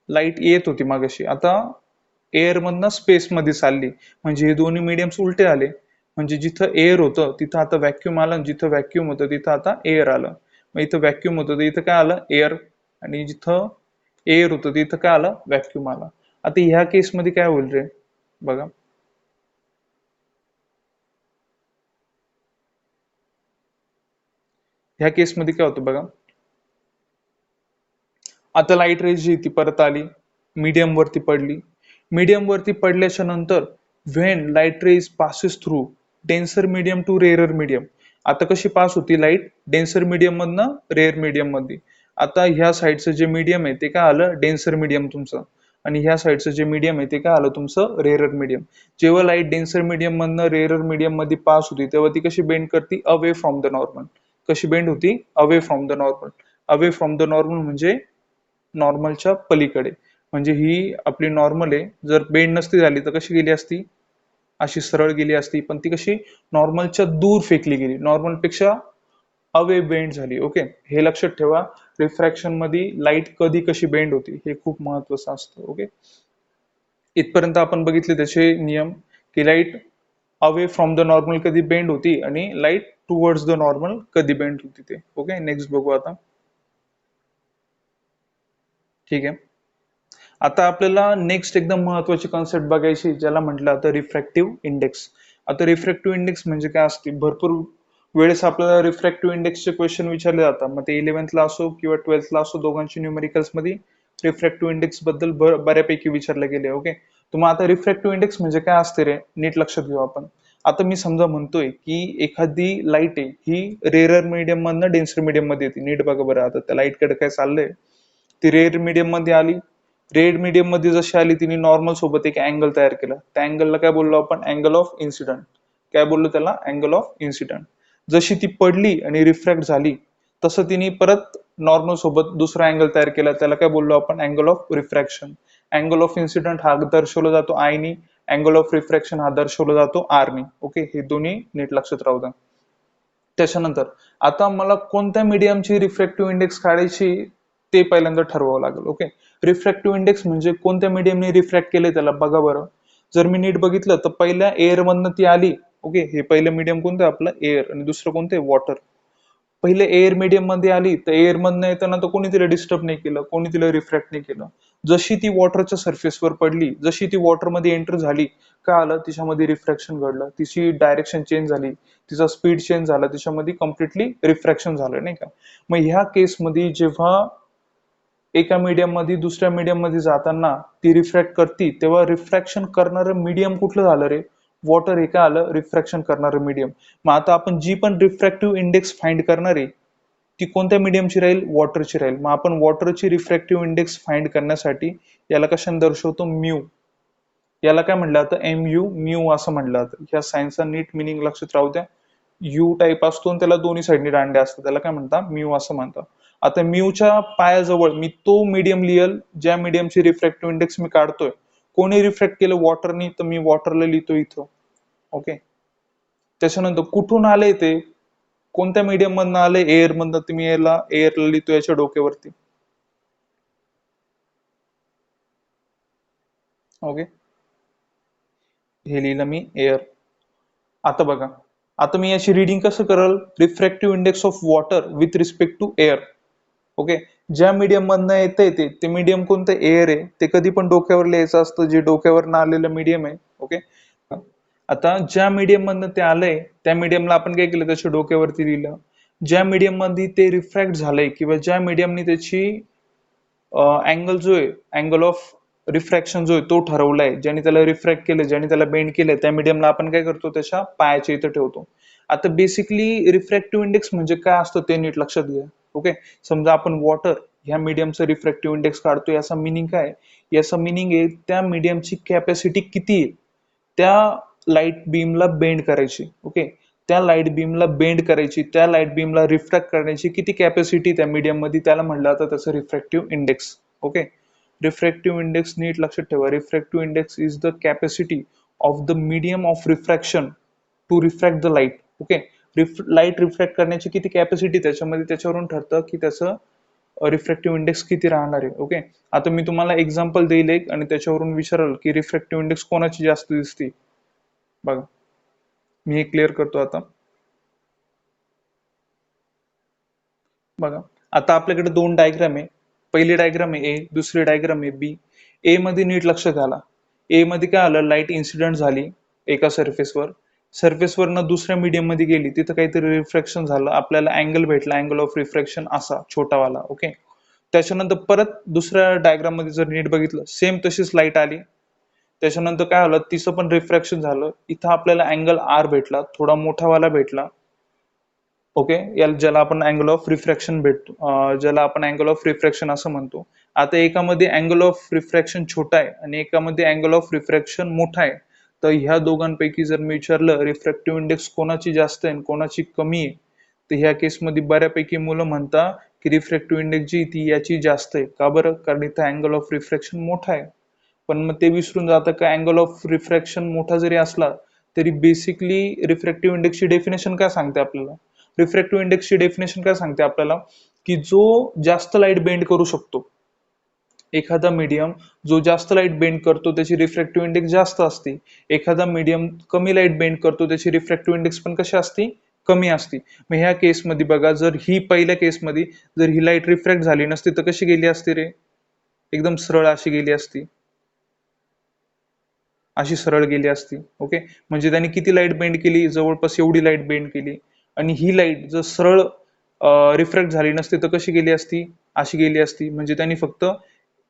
लाईट येत होती मागाशी, आता एअर मधनं स्पेस मध्ये चालली. म्हणजे हे दोन्ही मीडियम्स उलटे आले. म्हणजे जिथं एअर होतं तिथं आता व्हॅक्यूम आलं, आणि जिथं व्हॅक्यूम होतं तिथं आता एअर आलं. मग इथं व्हॅक्यूम होतं तर इथं काय आलं, एअर, आणि जिथं एअर होतं तिथं काय आलं, व्हॅक्यूम आला. आता ह्या केसमध्ये काय होईल रे, बघा, ह्या केसमध्ये काय होतं बघा. आता लाईट रेज जी ती परत आली, मीडियम वरती पडली. मीडियम वरती पडल्याच्या नंतर when light rays passes through denser medium to rarer medium. आता कशी पास होती लाईट, डेन्सर मीडियम मधनं रेअर मीडियम मध्ये. आता ह्या साईडचं जे मीडियम आहे ते काय आलं, डेन्सर मीडियम तुमचं, आणि ह्या साईडचं जे मीडियम आहे ते काय आलं, तुमचं रेअरर मीडियम. जेव्हा लाईट डेन्सर मीडियम मधनं रेअरर मीडियम मध्ये पास होती तेव्हा ती कशी बेंड करते, अवे फ्रॉम द नॉर्मल. कशी बेंड होती, away from the normal. Away from the normal म्हणजे नॉर्मलच्या पलीकडे. म्हणजे ही आपली नॉर्मल आहे, जर बेंड नसती झाली तर कशी गेली असती, अशी सरळ गेली असती, पण ती कशी नॉर्मलच्या दूर फेकली गेली, नॉर्मल पेक्षा अवे बेंड झाली. ओके, हे लक्षात ठेवा. रिफ्रॅक्शन मध्ये लाईट कधी कशी बेंड होती हे खूप महत्वाचं असतं. ओके, इथपर्यंत आपण बघितले त्याचे नियम, की light away from the normal कधी बेंड होती आणि लाईट टुवर्ड्स द नॉर्मल कधी बेंड होती ते. ओके, नेक्स्ट बघू आता. ठीक आहे, आता आपल्याला नेक्स्ट एकदम महत्वाची कॉन्सेप्ट बघायची, ज्याला म्हटलं आता रिफ्रॅक्टिव्ह इंडेक्स. आता रिफ्रॅक्टिव्ह इंडेक्स म्हणजे काय असते, भरपूर वेळेस आपल्याला रिफ्रॅक्टिव्ह इंडेक्सचे क्वेश्चन विचारले जातात, मग ते 11th ला असो किंवा 12th ला असो, दोघांची न्यूमेरिकल्स मध्ये रिफ्रॅक्टिव्ह इंडेक्स बद्दल बऱ्यापैकी विचारले गेले. ओके, तर मग आता रिफ्रॅक्टिव्ह इंडेक्स म्हणजे काय असते रे, नीट लक्षात घेऊ आपण. आता मी समजा म्हणतोय की एखादी लाईट आहे ही रेअर मीडियम मधनं डेन्सर मीडियम मध्ये येते. नीट बघा बरं, आता त्या लाईट कडे काय चाललंय, ती रेड मीडियम मध्ये आली. रेड मीडियम मध्ये जशी आली, तिने नॉर्मल सोबत एक अँगल तयार केला. त्या अँगलला काय बोललो आपण, अँगल ऑफ इन्सिडंट. काय बोललो त्याला, अँगल ऑफ इन्सिडंट. जशी ती पडली आणि रिफ्रॅक्ट झाली, तसं तिने परत नॉर्मल सोबत दुसरा अँगल तयार केला, त्याला काय बोललो आपण, angle of refraction. Angle of incident हा दर्शवला जातो आय नी, अँगल ऑफ रिफ्रॅक्शन हा दर्शवला जातो आर नी. ओके, हे दोन्ही नीट लक्षात राहू द्या. त्याच्यानंतर आता मला कोणत्या मीडियमची रिफ्रॅक्टिव्ह इंडेक्स काढायची ते पहिल्यांदा ठरवावं लागेल. ओके, रिफ्रॅक्टिव्ह इंडेक्स म्हणजे कोणत्या मीडियमने रिफ्रॅक्ट केले त्याला बघा बरं. जर मी नीट बघितलं तर पहिल्या एअर मधनं ती आली. ओके, हे पहिलं मीडियम कोणतं आपलं, एअर, आणि दुसरं कोणतं, वॉटर. पहिले एअर मीडियम मध्ये आली, तर एअर मधनं येताना तर कोणी तिला डिस्टर्ब नाही केलं, कोणी तिला रिफ्रॅक्ट नाही केलं. जशी ती वॉटरच्या सरफेसवर पडली, जशी ती वॉटर मध्ये एंटर झाली, काय आलं, तिच्यामध्ये रिफ्रॅक्शन घडलं, तिची डायरेक्शन चेंज झाली, तिचा स्पीड चेंज झाला, तिच्यामध्ये कम्प्लिटली रिफ्रॅक्शन झालं, नाही का. मग ह्या केसमध्ये जेव्हा एका मीडियम मध्ये दुसऱ्या मीडियम मध्ये जाताना ती रिफ्रॅक्ट करती, तेव्हा रिफ्रॅक्शन करणारं मीडियम कुठलं झालं रे, वॉटर. हे काय आलं, रिफ्रॅक्शन करणारं मीडियम. मग आता आपण जी पण रिफ्रॅक्टिव्ह इंडेक्स फाइंड करणार आहे, ती कोणत्या मीडियमची राहील, वॉटरची राहील. मग आपण वॉटरची रिफ्रॅक्टिव्ह इंडेक्स फाइंड करण्यासाठी याला कशाने दर्शवतो, म्यू. याला काय म्हटलं जातं, MU, म्यू असं म्हटलं जातं. ह्या सायन्सचा नीट मिनिंग लक्षात राहू द्या. यू टाईप असतो आणि त्याला दोन्ही साईडनी दांडे असतात, त्याला काय म्हणतात, म्यू असं म्हणतात. आता म्यूच्या पायाजवळ मी तो मीडियम लिहिल ज्या मीडियमची रिफ्रॅक्टिव्ह इंडेक्स मी काढतोय. कोणी रिफ्रॅक्ट केलं, वॉटरनी, तर मी वॉटरला लिहितो इथं. ओके, त्याच्यानंतर कुठून आले ते, कोणत्या मीडियम मधनं आले, एअर मधनं, तुम्ही एअरला लिहितो याच्या डोक्यावरती. ओके, हे लिहिलं मी एअर. आता बघा, आता मी याची रीडिंग कसं करल, refractive index of water with respect to air. Okay, ज्या मीडियम मधनं येते ते मीडियम कोणतं, एअर आहे, ते कधी पण डोक्यावर लिहायचं असतं, जे डोक्यावर न आलेलं मीडियम आहे. ओके, आता ज्या मीडियम मधनं ते आलंय त्या मीडियमला आपण काय केलं, त्याच्या डोक्यावरती लिहिलं. ज्या मीडियम मध्ये ते रिफ्रॅक्ट झालंय किंवा ज्या मीडियमने त्याची अँगल जो आहे, अँगल ऑफ रिफ्रॅक्शन जो आहे तो ठरवलाय, ज्याने त्याला रिफ्रॅक्ट केलं, ज्याने त्याला बेंड केलं, त्या मीडियमला आपण काय करतो, त्याच्या पायाच्या इथं ठेवतो. आता बेसिकली रिफ्रॅक्टिव्ह इंडेक्स म्हणजे काय असतं ते नीट लक्षात घ्या. ओके, समजा आपण वॉटर ह्या मीडियमचं रिफ्रॅक्टिव्ह इंडेक्स काढतो, याचा मिनिंग काय, याचा मिनिंग आहे त्या मीडियमची कॅपॅसिटी किती आहे त्या लाईट बीमला बेंड करायची. ओके, त्या लाईट बीमला बेंड करायची, त्या लाईट बीमला रिफ्रॅक्ट करण्याची किती कॅपॅसिटी त्या मीडियम मध्ये, त्याला म्हणलं जातं त्याचं refractive index. Okay, refractive index नीट लक्षात ठेवा, refractive index is the capacity of the medium of refraction to refract the light. Okay, light refract करण्याची किती कॅपॅसिटी त्याच्यामध्ये, त्याच्यावरून ठरतं की त्याचं रिफ्रॅक्टिव्ह इंडेक्स किती राहणार आहे. ओके, आता मी तुम्हाला एक्झाम्पल देईल एक, आणि त्याच्यावरून विचारल की रिफ्रॅक्टिव्ह इंडेक्स कोणाची जास्त दिसते. बघा, मी हे क्लिअर करतो आता. बघा, आता आपल्याकडे दोन डायग्राम आहे. पहिली डायग्राम आहे ए, दुसरी डायग्राम आहे बी. ए मध्ये नीट लक्ष घाला. ए मध्ये काय आलं, लाईट इन्सिडेंट झाली एका सरफेसवर, सरफेसवरनं दुसऱ्या मीडियम मध्ये गेली, तिथं काहीतरी रिफ्रॅक्शन झालं, आपल्याला अँगल भेटला, अँगल ऑफ रिफ्रॅक्शन असा छोटावाला. ओके, त्याच्यानंतर परत दुसऱ्या डायग्राम मध्ये जर नीट बघितलं, सेम तशीच लाईट आली. त्याच्यानंतर काय झालं, तिचं पण रिफ्रॅक्शन झालं, इथं आपल्याला अँगल आर भेटला, थोडा मोठावाला भेटला. ओके, याला ज्याला आपण अँगल ऑफ रिफ्रॅक्शन भेटतो, ज्याला आपण अँगल ऑफ रिफ्रॅक्शन असं म्हणतो. आता एकामध्ये अँगल ऑफ रिफ्रॅक्शन छोटा आहे आणि एकामध्ये अँगल ऑफ रिफ्रॅक्शन मोठा आहे. तर ह्या दोघांपैकी जर मी विचारलं रिफ्रॅक्टिव्ह इंडेक्स कोणाची जास्त आहे आणि कोणाची कमी आहे, तर ह्या केसमध्ये बऱ्यापैकी मुलं म्हणतात की रिफ्रॅक्टिव्ह इंडेक्स जी ती याची जास्त आहे. का बरं, कारण इथं अँगल ऑफ रिफ्रॅक्शन मोठा आहे. पण मग ते विसरून जातं का अँगल ऑफ रिफ्रॅक्शन मोठा जरी असला तरी बेसिकली रिफ्रॅक्टिव्ह इंडेक्सची डेफिनेशन काय सांगते आपल्याला, रिफ्रॅक्टिव्ह इंडेक्सची डेफिनेशन काय सांगते आपल्याला, की जो जास्त लाईट बेंड करू शकतो, एखादा मीडियम जो जास्त लाईट बेंड करतो त्याची रिफ्रॅक्टिव्ह इंडेक्स जास्त असते, एखादा मीडियम कमी लाईट बेंड करतो त्याची रिफ्रॅक्टिव्ह इंडेक्स पण कशी असते, कमी असते. मग ह्या केसमध्ये बघा, जर ही पहिल्या केसमध्ये जर ही लाईट रिफ्रॅक्ट झाली नसती तर कशी गेली असती रे, एकदम सरळ अशी गेली असती, अशी सरळ गेली असती. ओके, म्हणजे त्यांनी किती लाईट बेंड केली, जवळपास एवढी लाईट बेंड केली. आणि ही लाईट जर सरळ रिफ्रॅक्ट झाली नसती तर कशी गेली असती, अशी गेली असती. म्हणजे त्यांनी फक्त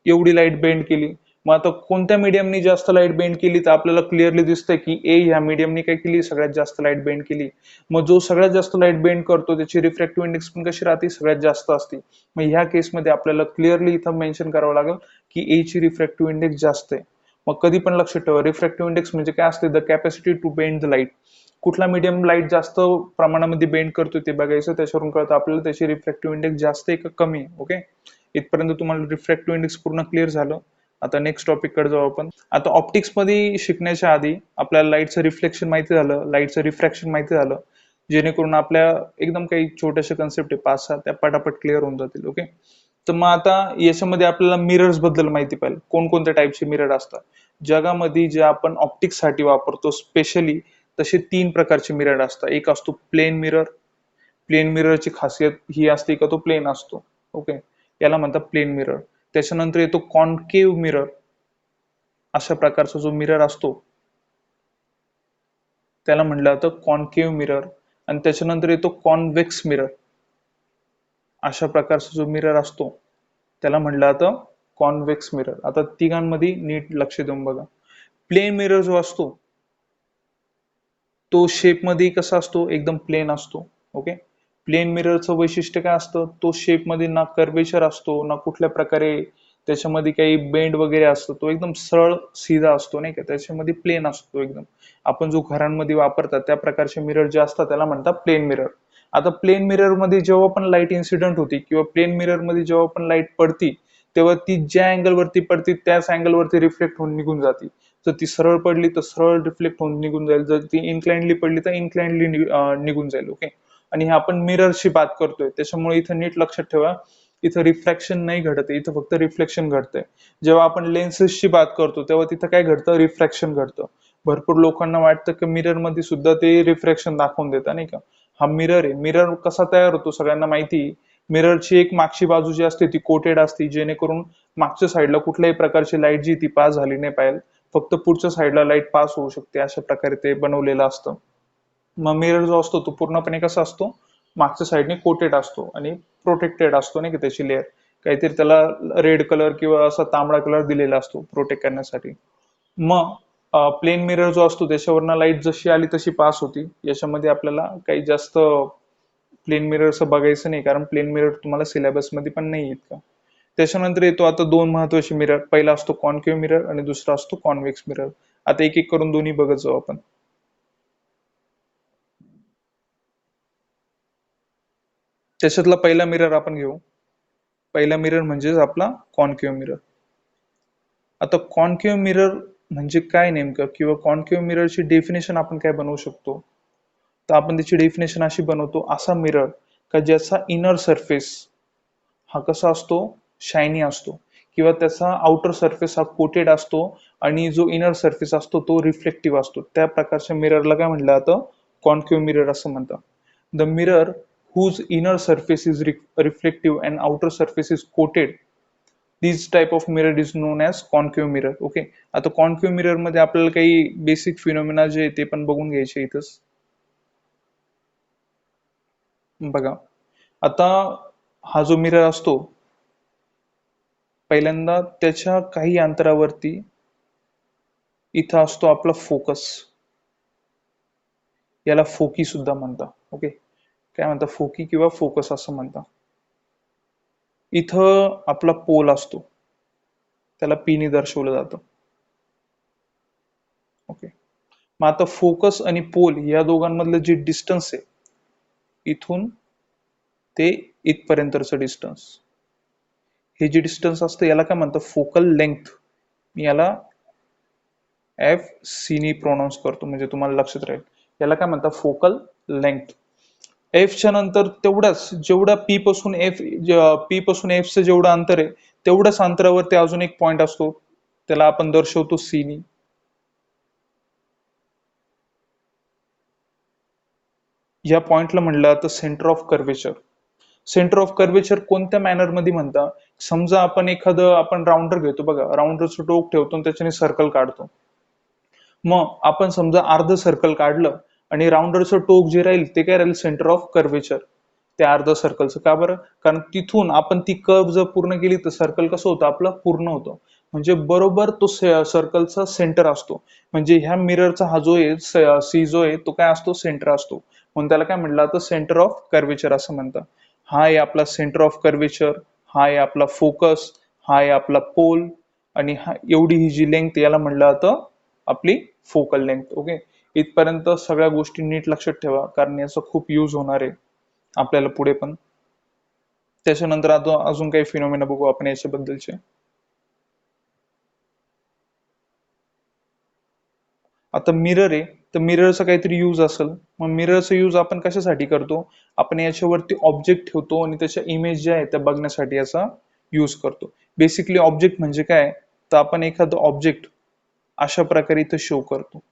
एवढी लाईट बेंड केली. मग आता कोणत्या मीडियमनी जास्त लाईट बेंड केली, तर आपल्याला क्लिअरली दिसतंय की ए ह्या मीडियमनी काय केली, सगळ्यात जास्त लाईट बेंड केली. मग जो सगळ्यात जास्त लाईट बेंड करतो त्याची रिफ्रॅक्टिव्ह इंडेक्स पण कशी राहते, सगळ्यात जास्त असते. मग ह्या केसमध्ये आपल्याला क्लिअरली इथं मेन्शन करावं लागेल की ए ची रिफ्रॅक्टिव्ह इंडेक्स जास्त आहे. मग कधी पण लक्षात ठेवा, रिफ्रॅक्टिव्ह इंडेक्स म्हणजे काय असते, the capacity to bend the light. कुठला मीडियम लाईट जास्त प्रमाणामध्ये बेंड करतो ते बघायचं, त्याच्यावरून कळतं आपल्याला त्याची रिफ्रॅक्टिव्ह इंडेक्स जास्त आहे का कमी आहे. ओके, इथपर्यंत तुम्हाला रिफ्रॅक्टिव्ह इंडेक्स पूर्ण क्लिअर झालं. आता नेक्स्ट टॉपिक कडे जाऊ आपण. आता ऑप्टिक्स मध्ये शिकण्याच्या आधी आपल्याला लाईटचं रिफ्लेक्शन माहिती झालं, लाईटचं रिफ्रॅक्शन माहिती झालं, जेणेकरून आपल्या एकदम काही छोट्याशा कन्सेप्ट आहे 5-6 त्या पटापट क्लिअर होऊन जातील. ओके, तर मग आता याच्यामध्ये आपल्याला मिरर्स बद्दल माहिती पाहिजे, कोणकोणत्या टाईपचे मिरर असतात जगामध्ये जे आपण ऑप्टिक्स साठी वापरतो स्पेशली. तसे 3 प्रकारचे मिरर असतात. एक असतो प्लेन मिरर. प्लेन मिररची खासियत ही असते का तो प्लेन असतो. ओके, याला म्हणतात प्लेन मिरर. त्याच्यानंतर येतो कॉन्केव्ह मिरर. अशा प्रकारचा जो मिरर असतो त्याला म्हटलं जातं कॉन्केव्ह मिरर. आणि त्याच्यानंतर येतो कॉन्व्हेक्स मिरर. अशा प्रकारचा जो मिरर असतो त्याला म्हटलं जातं कॉन्व्हेक्स मिरर. आता तिघांमध्ये नीट लक्ष देऊन बघा. प्लेन मिरर जो असतो तो शेप मध्ये कसा असतो, एकदम प्लेन असतो. ओके, प्लेन मिररचं वैशिष्ट्य काय असतं, तो शेप मध्ये ना कर्वेचर असतो ना कुठल्या प्रकारे त्याच्यामध्ये काही बेंड वगैरे असतो, तो एकदम सरळ सीधा असतो नाही का, त्याच्यामध्ये प्लेन असतो एकदम. आपण जो घरांमध्ये वापरतात त्या प्रकारचे मिरर जे असतात त्याला म्हणतात प्लेन मिरर. आता प्लेन मिरर मध्ये जेव्हा पण लाईट इन्सिडेंट होती किंवा प्लेन मिरर मध्ये जेव्हा पण लाईट पडती, तेव्हा ती ज्या अँगल वरती पडती त्याच अँगल वरती रिफ्लेक्ट होऊन निघून जाते. जर ती सरळ पडली तर सरळ रिफ्लेक्ट होऊन निघून जाईल, जर ती इन्क्लाइनली पडली तर इन्क्लाइनली निघून जाईल. ओके, आणि हे आपण मिररची बात करतोय त्याच्यामुळे इथं नीट लक्षात ठेवा, इथं रिफ्रॅक्शन नाही घडत आहे, इथं फक्त रिफ्लेक्शन घडतंय. जेव्हा आपण लेन्सेसची बात करतो तेव्हा तिथं काय घडतं, रिफ्रॅक्शन घडतं. भरपूर लोकांना वाटतं की मिरर मध्ये सुद्धा ते रिफ्रॅक्शन दाखवून देतात नाही का. हा मिरर आहे. मिरर कसा तयार होतो सगळ्यांना माहिती. मिररची एक मागची बाजू जी असते ती कोटेड असते, जेणेकरून मागच्या साईडला कुठल्याही प्रकारची लाईट जी ती पास झाली नाही पाहिजे, फक्त पुढच्या साईडला लाईट पास होऊ शकते, अशा प्रकारे ते बनवलेलं असतं. मग मिरर जो असतो तो पूर्णपणे कसा असतो, मागच्या साईडने कोटेड असतो आणि प्रोटेक्टेड असतो नाही का, त्याची लेअर काहीतरी त्याला रेड कलर किंवा असा तांबडा कलर दिलेला असतो प्रोटेक्ट करण्यासाठी. मग प्लेन मिरर जो असतो त्याच्यावरनं लाईट जशी आली तशी पास होती. याच्यामध्ये आपल्याला काही जास्त प्लेन मिररचं बघायचं नाही, कारण प्लेन मिरर तुम्हाला सिलेबस मध्ये पण नाही येत का. त्याच्यानंतर येतो आता 2 महत्वाचे मिरर. पहिला असतो कॉन्केव्ह मिरर आणि दुसरा असतो कॉन्व्हेक्स मिरर. आता एक एक करून दोन्ही बघत जाऊ आपण. त्याच्यातला पहिला मिरर आपण घेऊ. पहिला मिरर म्हणजेच आपला कॉन्केव्ह मिरर. आता कॉन्केव्ह मिरर म्हणजे काय नेमकं, किंवा कॉन्केव्ह मिररची डेफिनेशन आपण काय बनवू शकतो, तर आपण त्याची डेफिनेशन अशी बनवतो, असा मिरर का ज्याचा इनर सरफेस हा कसा असतो, शायनी असतो, किंवा त्याचा आउटर सरफेस हा कोटेड असतो आणि जो इनर सरफेस असतो तो रिफ्लेक्टिव्ह असतो. त्या प्रकारच्या मिररला काय म्हटलं जातं, कॉन्केव्ह मिरर असं म्हणतात. The mirror whose inner surface is reflective and outer surface is coated, this type of mirror is known as concave mirror. Okay, आता कॉन्केव्ह मिरर मध्ये आपल्याला काही बेसिक फिनोमिना जे ते पण बघून घ्यायचे इथंच. बघा, आता हा जो मिरर असतो पहिल्यांदा त्याच्या काही अंतरावरती इथं असतो आपला फोकस. याला फोकी सुद्धा म्हणतात. ओके, काय म्हणतात, फोकी किंवा फोकस असं म्हणतात. इथं आपला पोल असतो, त्याला पी ने दर्शवलं जातं. ओके, मग आता फोकस आणि पोल या दोघांमधलं जे डिस्टन्स आहे इथून ते इथपर्यंतचं डिस्टन्स, हे जे डिस्टन्स असतं याला काय म्हणतात, फोकल लेंथ. मी याला एफ सी नी प्रोनाऊन्स करतो म्हणजे तुम्हाला लक्षात राहील. याला काय म्हणतात, फोकल लेंथ. एफच्या नंतर तेवढाच जेवढा पी पासून एफचं जेवढं अंतर आहे तेवढ्याच अंतरावरती अजून एक पॉइंट असतो, त्याला आपण दर्शवतो सी नी. या पॉइंटला म्हणलं जातं centre of curvature. Centre of curvature कोणत्या मॅनर मध्ये म्हणता? समजा आपण राऊंडर घेतो बघा, राऊंडरचं टोक ठेवतो आणि त्याच्याने सर्कल काढतो. मग आपण समजा अर्ध सर्कल काढलं आणि राऊंडरचं टोक जे राहील ते काय राहील? सेंटर ऑफ कर्वेचर त्या अर्ध सर्कलचं. का बरं? कारण तिथून आपण ती कर्व जर पूर्ण केली तर सर्कल कसं होतं आपलं? पूर्ण होतं. म्हणजे बरोबर तो सर्कलचा सेंटर असतो. म्हणजे ह्या मिररचा हा जो आहे सी जो आहे तो काय असतो? सेंटर असतो. म्हणून त्याला काय म्हटलं जातं? सेंटर ऑफ कर्वेचर असं म्हणतात. हा आहे आपला सेंटर ऑफ कर्वेचर, हा आहे आपला फोकस, हा आहे आपला पोल, आणि हा एवढी ही जी लेंथ याला म्हणलं जातं आपली फोकल लेंथ. ओके, इथपर्यंत सगळ्या गोष्टी नीट लक्षात ठेवा, कारण याचा खूप यूज होणार आहे आपल्याला पुढे पण. त्याच्यानंतर आता अजून काही फिनोमेना बघू आपण याच्याबद्दलचे. आता मिरर आहे, तर मिररचा काहीतरी यूज असेल. मग मिररचा यूज आपण कशासाठी करतो? आपण याच्यावरती ऑब्जेक्ट ठेवतो आणि त्याच्या इमेज ज्या आहेत त्या बघण्यासाठी याचा यूज करतो. बेसिकली ऑब्जेक्ट म्हणजे काय? तर आपण एखादं ऑब्जेक्ट अशा प्रकारे इथं शो करतो.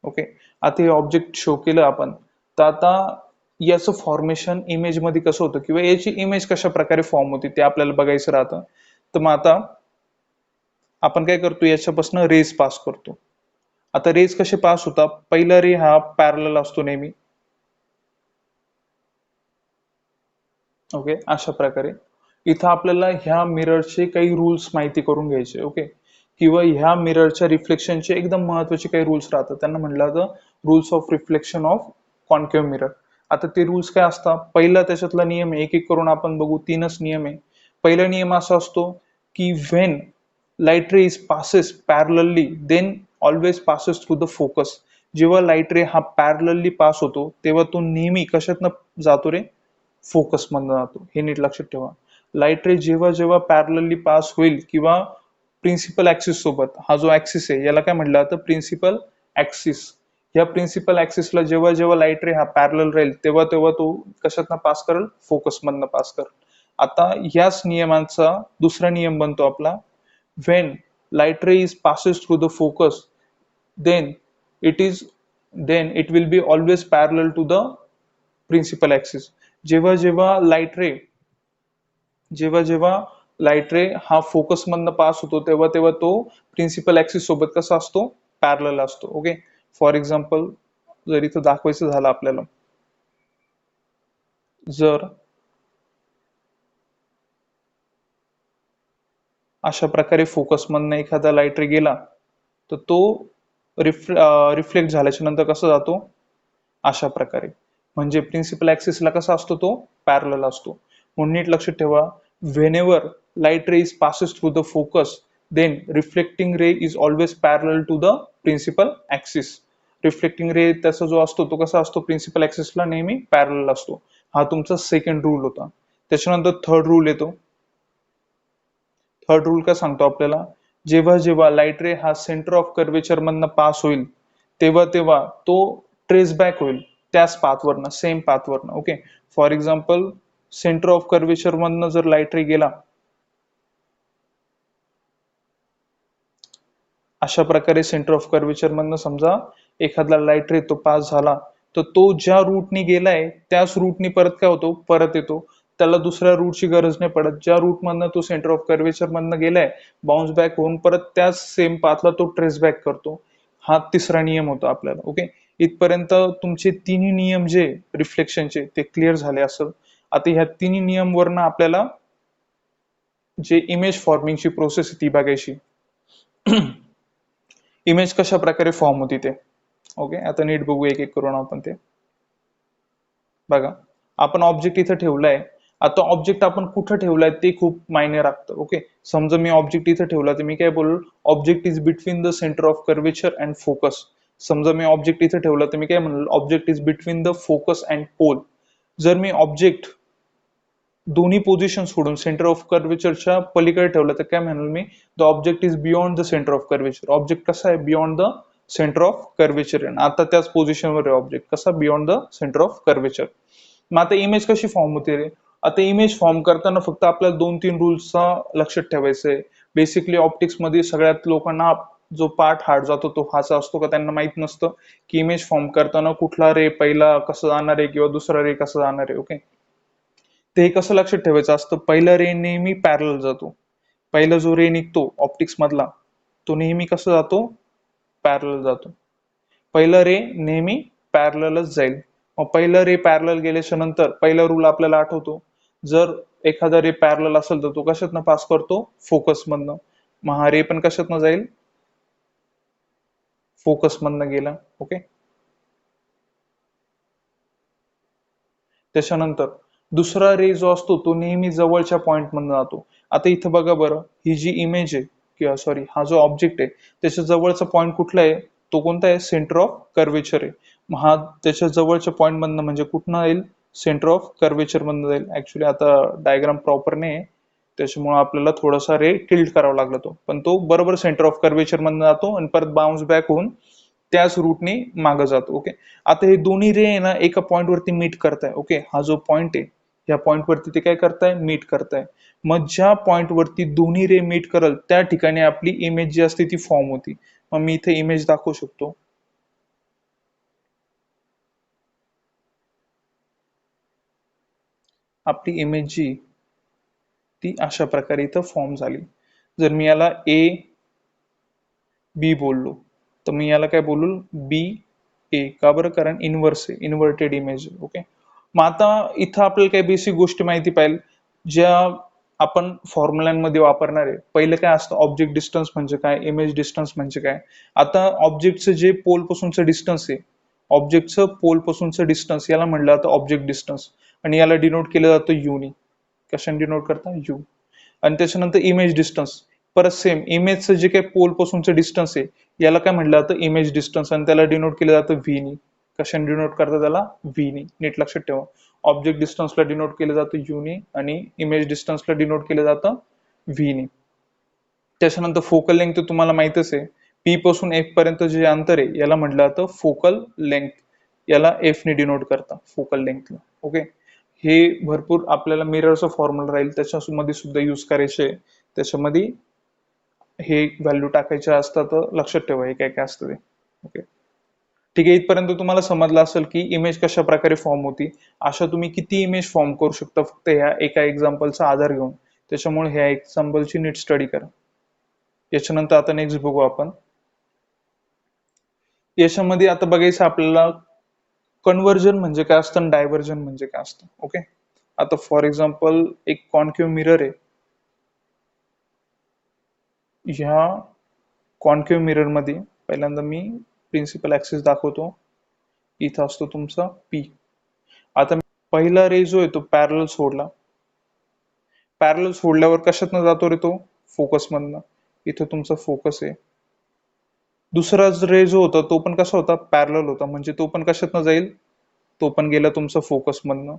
ओके, आता हे ऑब्जेक्ट शो केलं आपण, तर आता याचं फॉर्मेशन इमेज मध्ये कसं होतं किंवा याची इमेज कशा प्रकारे फॉर्म होती ते आपल्याला बघायचं राहतं. तर मग आता आपण काय करतो? याच्यापासून रेज पास करतो. आता रेज कसे पास होतात? पहिला रे हा पॅरलल असतो नेहमी. ओके, अशा प्रकारे इथं आपल्याला ह्या मिररचे काही रूल्स माहिती करून घ्यायचे. ओके, किंवा ह्या मिररच्या रिफ्लेक्शनचे एकदम महत्वाचे काही रूल्स राहतात, त्यांना म्हटलं जातं rules of reflection of concave mirror. आता ते रूल्स काय असतात? पहिला त्याच्यातला नियम आहे, एक एक करून आपण बघू. तीनच नियम आहे. पहिला नियम असा असतो की when light ray is passes parallelly then always passes through the focus. जेव्हा लाईट रे हा पॅरलली पास होतो तेव्हा तो नेहमी कशातनं जातो रे? फोकस मधनं जातो. हे नीट लक्षात ठेवा. लाईट रे जेव्हा जेव्हा पॅरलली पास होईल किंवा प्रिन्सिपल ऍक्सिस सोबत, हा जो ऍक्सिस आहे याला काय म्हटलं जातं? Principal axis. या प्रिन्सिपल ऍक्सिसला जेव्हा जेव्हा लाईट रे हा पॅरलल राहील तेव्हा तेव्हा तो कशातनं पास करेल? फोकस मधनं पास करेल. आता ह्याच नियमांचा दुसरा नियम बनतो आपला, when light ray is passes through the focus then it is then it will be always parallel to the principal axis. जेव्हा जेव्हा लाईट रे जेव्हा जेव्हा लाईट रे हा फोकस मधनं पास होतो तेव्हा तेव्हा तो प्रिन्सिपल ऍक्सिस सोबत कसा असतो? पॅरलल असतो. ओके, फॉर एक्झाम्पल जर इथं दाखवायचं झालं आपल्याला, जर अशा प्रकारे फोकस मधनं एखादा लाईट रे गेला तर तो रिफ्लेक्ट झाल्याच्या नंतर कसा जातो? अशा प्रकारे. म्हणजे प्रिन्सिपल ऍक्सिसला कसा असतो तो? पॅरलल असतो. म्हणून नीट लक्षात ठेवा, whenever light ray is passes through the focus then reflecting ray is always parallel to the principal axis. Reflecting ray त्याचा जो असतो तो कसा असतो? प्रिन्सिपल ऍक्सिसला नेहमी पॅरलल असतो. हा तुमचा सेकंड रूल होता. त्याच्यानंतर थर्ड रूल येतो. थर्ड रूल काय सांगतो आपल्याला? जेव्हा जेव्हा लाईट रे हा सेंटर ऑफ कर्वेचर मधनं पास होईल तेव्हा तेव्हा तो ट्रेस बॅक होईल त्याच पाथवरनं, सेम पाथवरनं. Okay, for example centre of curvature मधनं जर लाईट रे गेला अशा प्रकारे, सेंटर ऑफ कर्वेचर मधनं समजा एखादा लाईट रे तो पास झाला, तर तो ज्या रूटनी गेलाय त्याच रूटनी परत काय होतो? परत येतो. त्याला दुसऱ्या रूटची गरज नाही पडत. ज्या रूट मधनं तो सेंटर ऑफ कर्वेचर मधनं गेलाय, बाउन्स बॅक होऊन परत त्याच सेम पाथला तो ट्रेस बॅक करतो. हा तिसरा नियम होता आपल्याला. ओके, इथपर्यंत तुमचे तिन्ही नियम जे रिफ्लेक्शनचे ते क्लिअर झाले असेल. आता ह्या तिन्ही नियम वरनं आपल्याला जे इमेज फॉर्मिंगची प्रोसेस ती बघायची. इमेज कशा प्रकारे फॉर्म होती ते. ओके, आता नीट बघू एक एक करून आपण ते. बघा, आपण ऑब्जेक्ट इथं ठेवलाय. आता ऑब्जेक्ट आपण कुठं ठेवलाय ते खूप मायने राखतं. ओके, समजा मी ऑब्जेक्ट इथं ठेवला तर मी काय बोलू? Object is between the centre of curvature and focus. समजा मी ऑब्जेक्ट इथं ठेवला तर मी काय म्हणलो? Object is between the focus and pole. जर मी ऑब्जेक्ट दोन्ही पोझिशन सोडून सेंटर ऑफ कर्वेचरच्या पलीकडे ठेवलं तर काय म्हणेल मी? The object is beyond the centre of curvature. Object कसा आहे? Beyond the centre of curvature आहे. आता त्याच पोझिशनवर आहे ऑब्जेक्ट, कसा beyond the centre of curvature. मग आता इमेज कशी फॉर्म होते रे? आता इमेज फॉर्म करताना फक्त आपल्याला 2-3 रूल्सचा लक्षात ठेवायचं आहे. बेसिकली ऑप्टिक्स मध्ये सगळ्यात लोकांना जो पार्ट हार्ड जातो तो हाचा असतो का त्यांना माहित नसतं की इमेज फॉर्म करताना कुठला रे पहिला कसं जाणार आहे किंवा दुसरा रे कसं जाणार आहे. ओके, ते कसं लक्षात ठेवायचं असतं, पहिला रे नेहमी पॅरल जातो. पहिला जो रे निघतो ऑप्टिक्स मधला तो नेहमी कसा जातो, पॅरल जातो. पहिला रे नेहमी पॅरलच जाईल. मग पहिला रे पॅरलल गेल्याच्या नंतर पहिला रूल आपल्याला आठवतो, जर एखादा रे पॅरलल असेल तर तो कशातनं पास करतो, फोकस मधनं. मग हा रे पण कशातनं जाईल, फोकस मधनं गेला. ओके, त्याच्यानंतर दुसरा रे जो असतो तो नेहमी जवळच्या पॉइंट मधनं जातो. आता इथं बघा बरं, ही जी इमेज आहे किंवा सॉरी हा जो ऑब्जेक्ट आहे त्याच्या जवळचा पॉइंट कुठला आहे, तो कोणता आहे, सेंटर ऑफ कर्वेचर आहे. मग हा त्याच्या जवळच्या पॉइंट मधनं म्हणजे कुठनं येईल, सेंटर ऑफ कर्वेचर मधनं जाईल. ऍक्च्युली आता डायग्राम प्रॉपर नाही आहे, त्याच्यामुळे आपल्याला थोडासा रे टिल्ट करावा लागला तो, पण तो बरोबर सेंटर ऑफ कर्वेचर मधनं जातो आणि परत बाउन्स बॅक होऊन त्याच रूटने मागं जातो. ओके, आता हे दोन्ही रे आहे ना एका पॉइंट वरती मीट करताय. ओके, हा जो पॉइंट आहे ह्या पॉइंट वरती ते काय करताय, मीट करताय. मग ज्या पॉइंट वरती दोन्ही रे मीट करल त्या ठिकाणी आपली इमेज जी असते ती फॉर्म होती. मग मी इथे इमेज दाखवू शकतो. आपली इमेज जी ती अशा प्रकारे इथं फॉर्म झाली. जर मी याला ए बी बोललो तर मी याला काय बोलू, बी ए. का बरं, कारण इन्व्हर्स आहे, इन्व्हर्टेड इमेज. ओके, मग आता इथं आपल्याला काही बेसिक गोष्टी माहिती पाहिजे ज्या आपण फॉर्म्युलांमध्ये वापरणार आहे. पहिलं काय असतं, ऑब्जेक्ट डिस्टन्स म्हणजे काय, इमेज डिस्टन्स म्हणजे काय. आता ऑब्जेक्टचं जे पोल पासूनचं डिस्टन्स आहे, ऑब्जेक्टचं पोल पासूनचं डिस्टन्स याला म्हटलं जातं ऑब्जेक्ट डिस्टन्स, आणि याला डिनोट केलं जातं युनी. कशाने डिनोट करता, यू. आणि त्याच्यानंतर इमेज डिस्टन्स, परत सेम इमेजचं जे काही पोल पासूनचं डिस्टन्स आहे याला काय म्हटलं जातं, इमेज डिस्टन्स, आणि त्याला डिनोट केलं जातं व्ही नी. कशाने डिनोट करतात त्याला, व्ही नी. नीट लक्षात ठेवा, ऑब्जेक्ट डिस्टन्सला डिनोट केलं जातं यू नी आणि इमेज डिस्टन्सला डिनोट केलं जातं व्ही नी. त्याच्यानंतर फोकल लेंथ तुम्हाला माहितच आहे, पी पासून एफ पर्यंत जे अंतर आहे याला म्हटलं जातं फोकल लेंथ. याला एफ ने डिनोट करता फोकल लेंथला. ओके, हे भरपूर आपल्याला मिररचं फॉर्म्युला राहील त्याच्यामध्ये सुद्धा युज करायचे. त्याच्यामध्ये हे व्हॅल्यू टाकायचे असतात, लक्षात ठेवा हे काय काय असतं ते. ओके, ठीक आहे, इथपर्यंत तुम्हाला समजलं असेल की इमेज कशा प्रकारे फॉर्म होती. अशा तुम्ही किती इमेज फॉर्म करू शकता फक्त ह्या एका एक्झाम्पलचा आधार घेऊन. त्याच्यामुळे ह्या एक्झाम्पलची नीट स्टडी करा. याच्यानंतर आता नेक्स्ट बघू आपण. याच्यामध्ये आता बघायचं आपल्याला कन्व्हर्जन म्हणजे काय असतं आणि डायव्हर्जन म्हणजे काय असतं. ओके, आता फॉर एक्झाम्पल एक कॉन्केव्ह मिरर आहे. ह्या कॉन्केव्ह मिरर मध्ये पहिल्यांदा मी प्रिन्सिपल ऍक्सिस दाखवतो. इथं असतो तुमचा पी. आता पहिला रे जो आहे तो पॅरल सोडला, पॅरल सोडल्यावर कशातनं जातो रे तो, फोकस मधनं. इथं तुमचा फोकस आहे. दुसरा रे जो होता तो पण कसा होता, पॅरल होता, म्हणजे तो पण कशातनं जाईल, तो पण गेला तुमचा फोकस मधनं.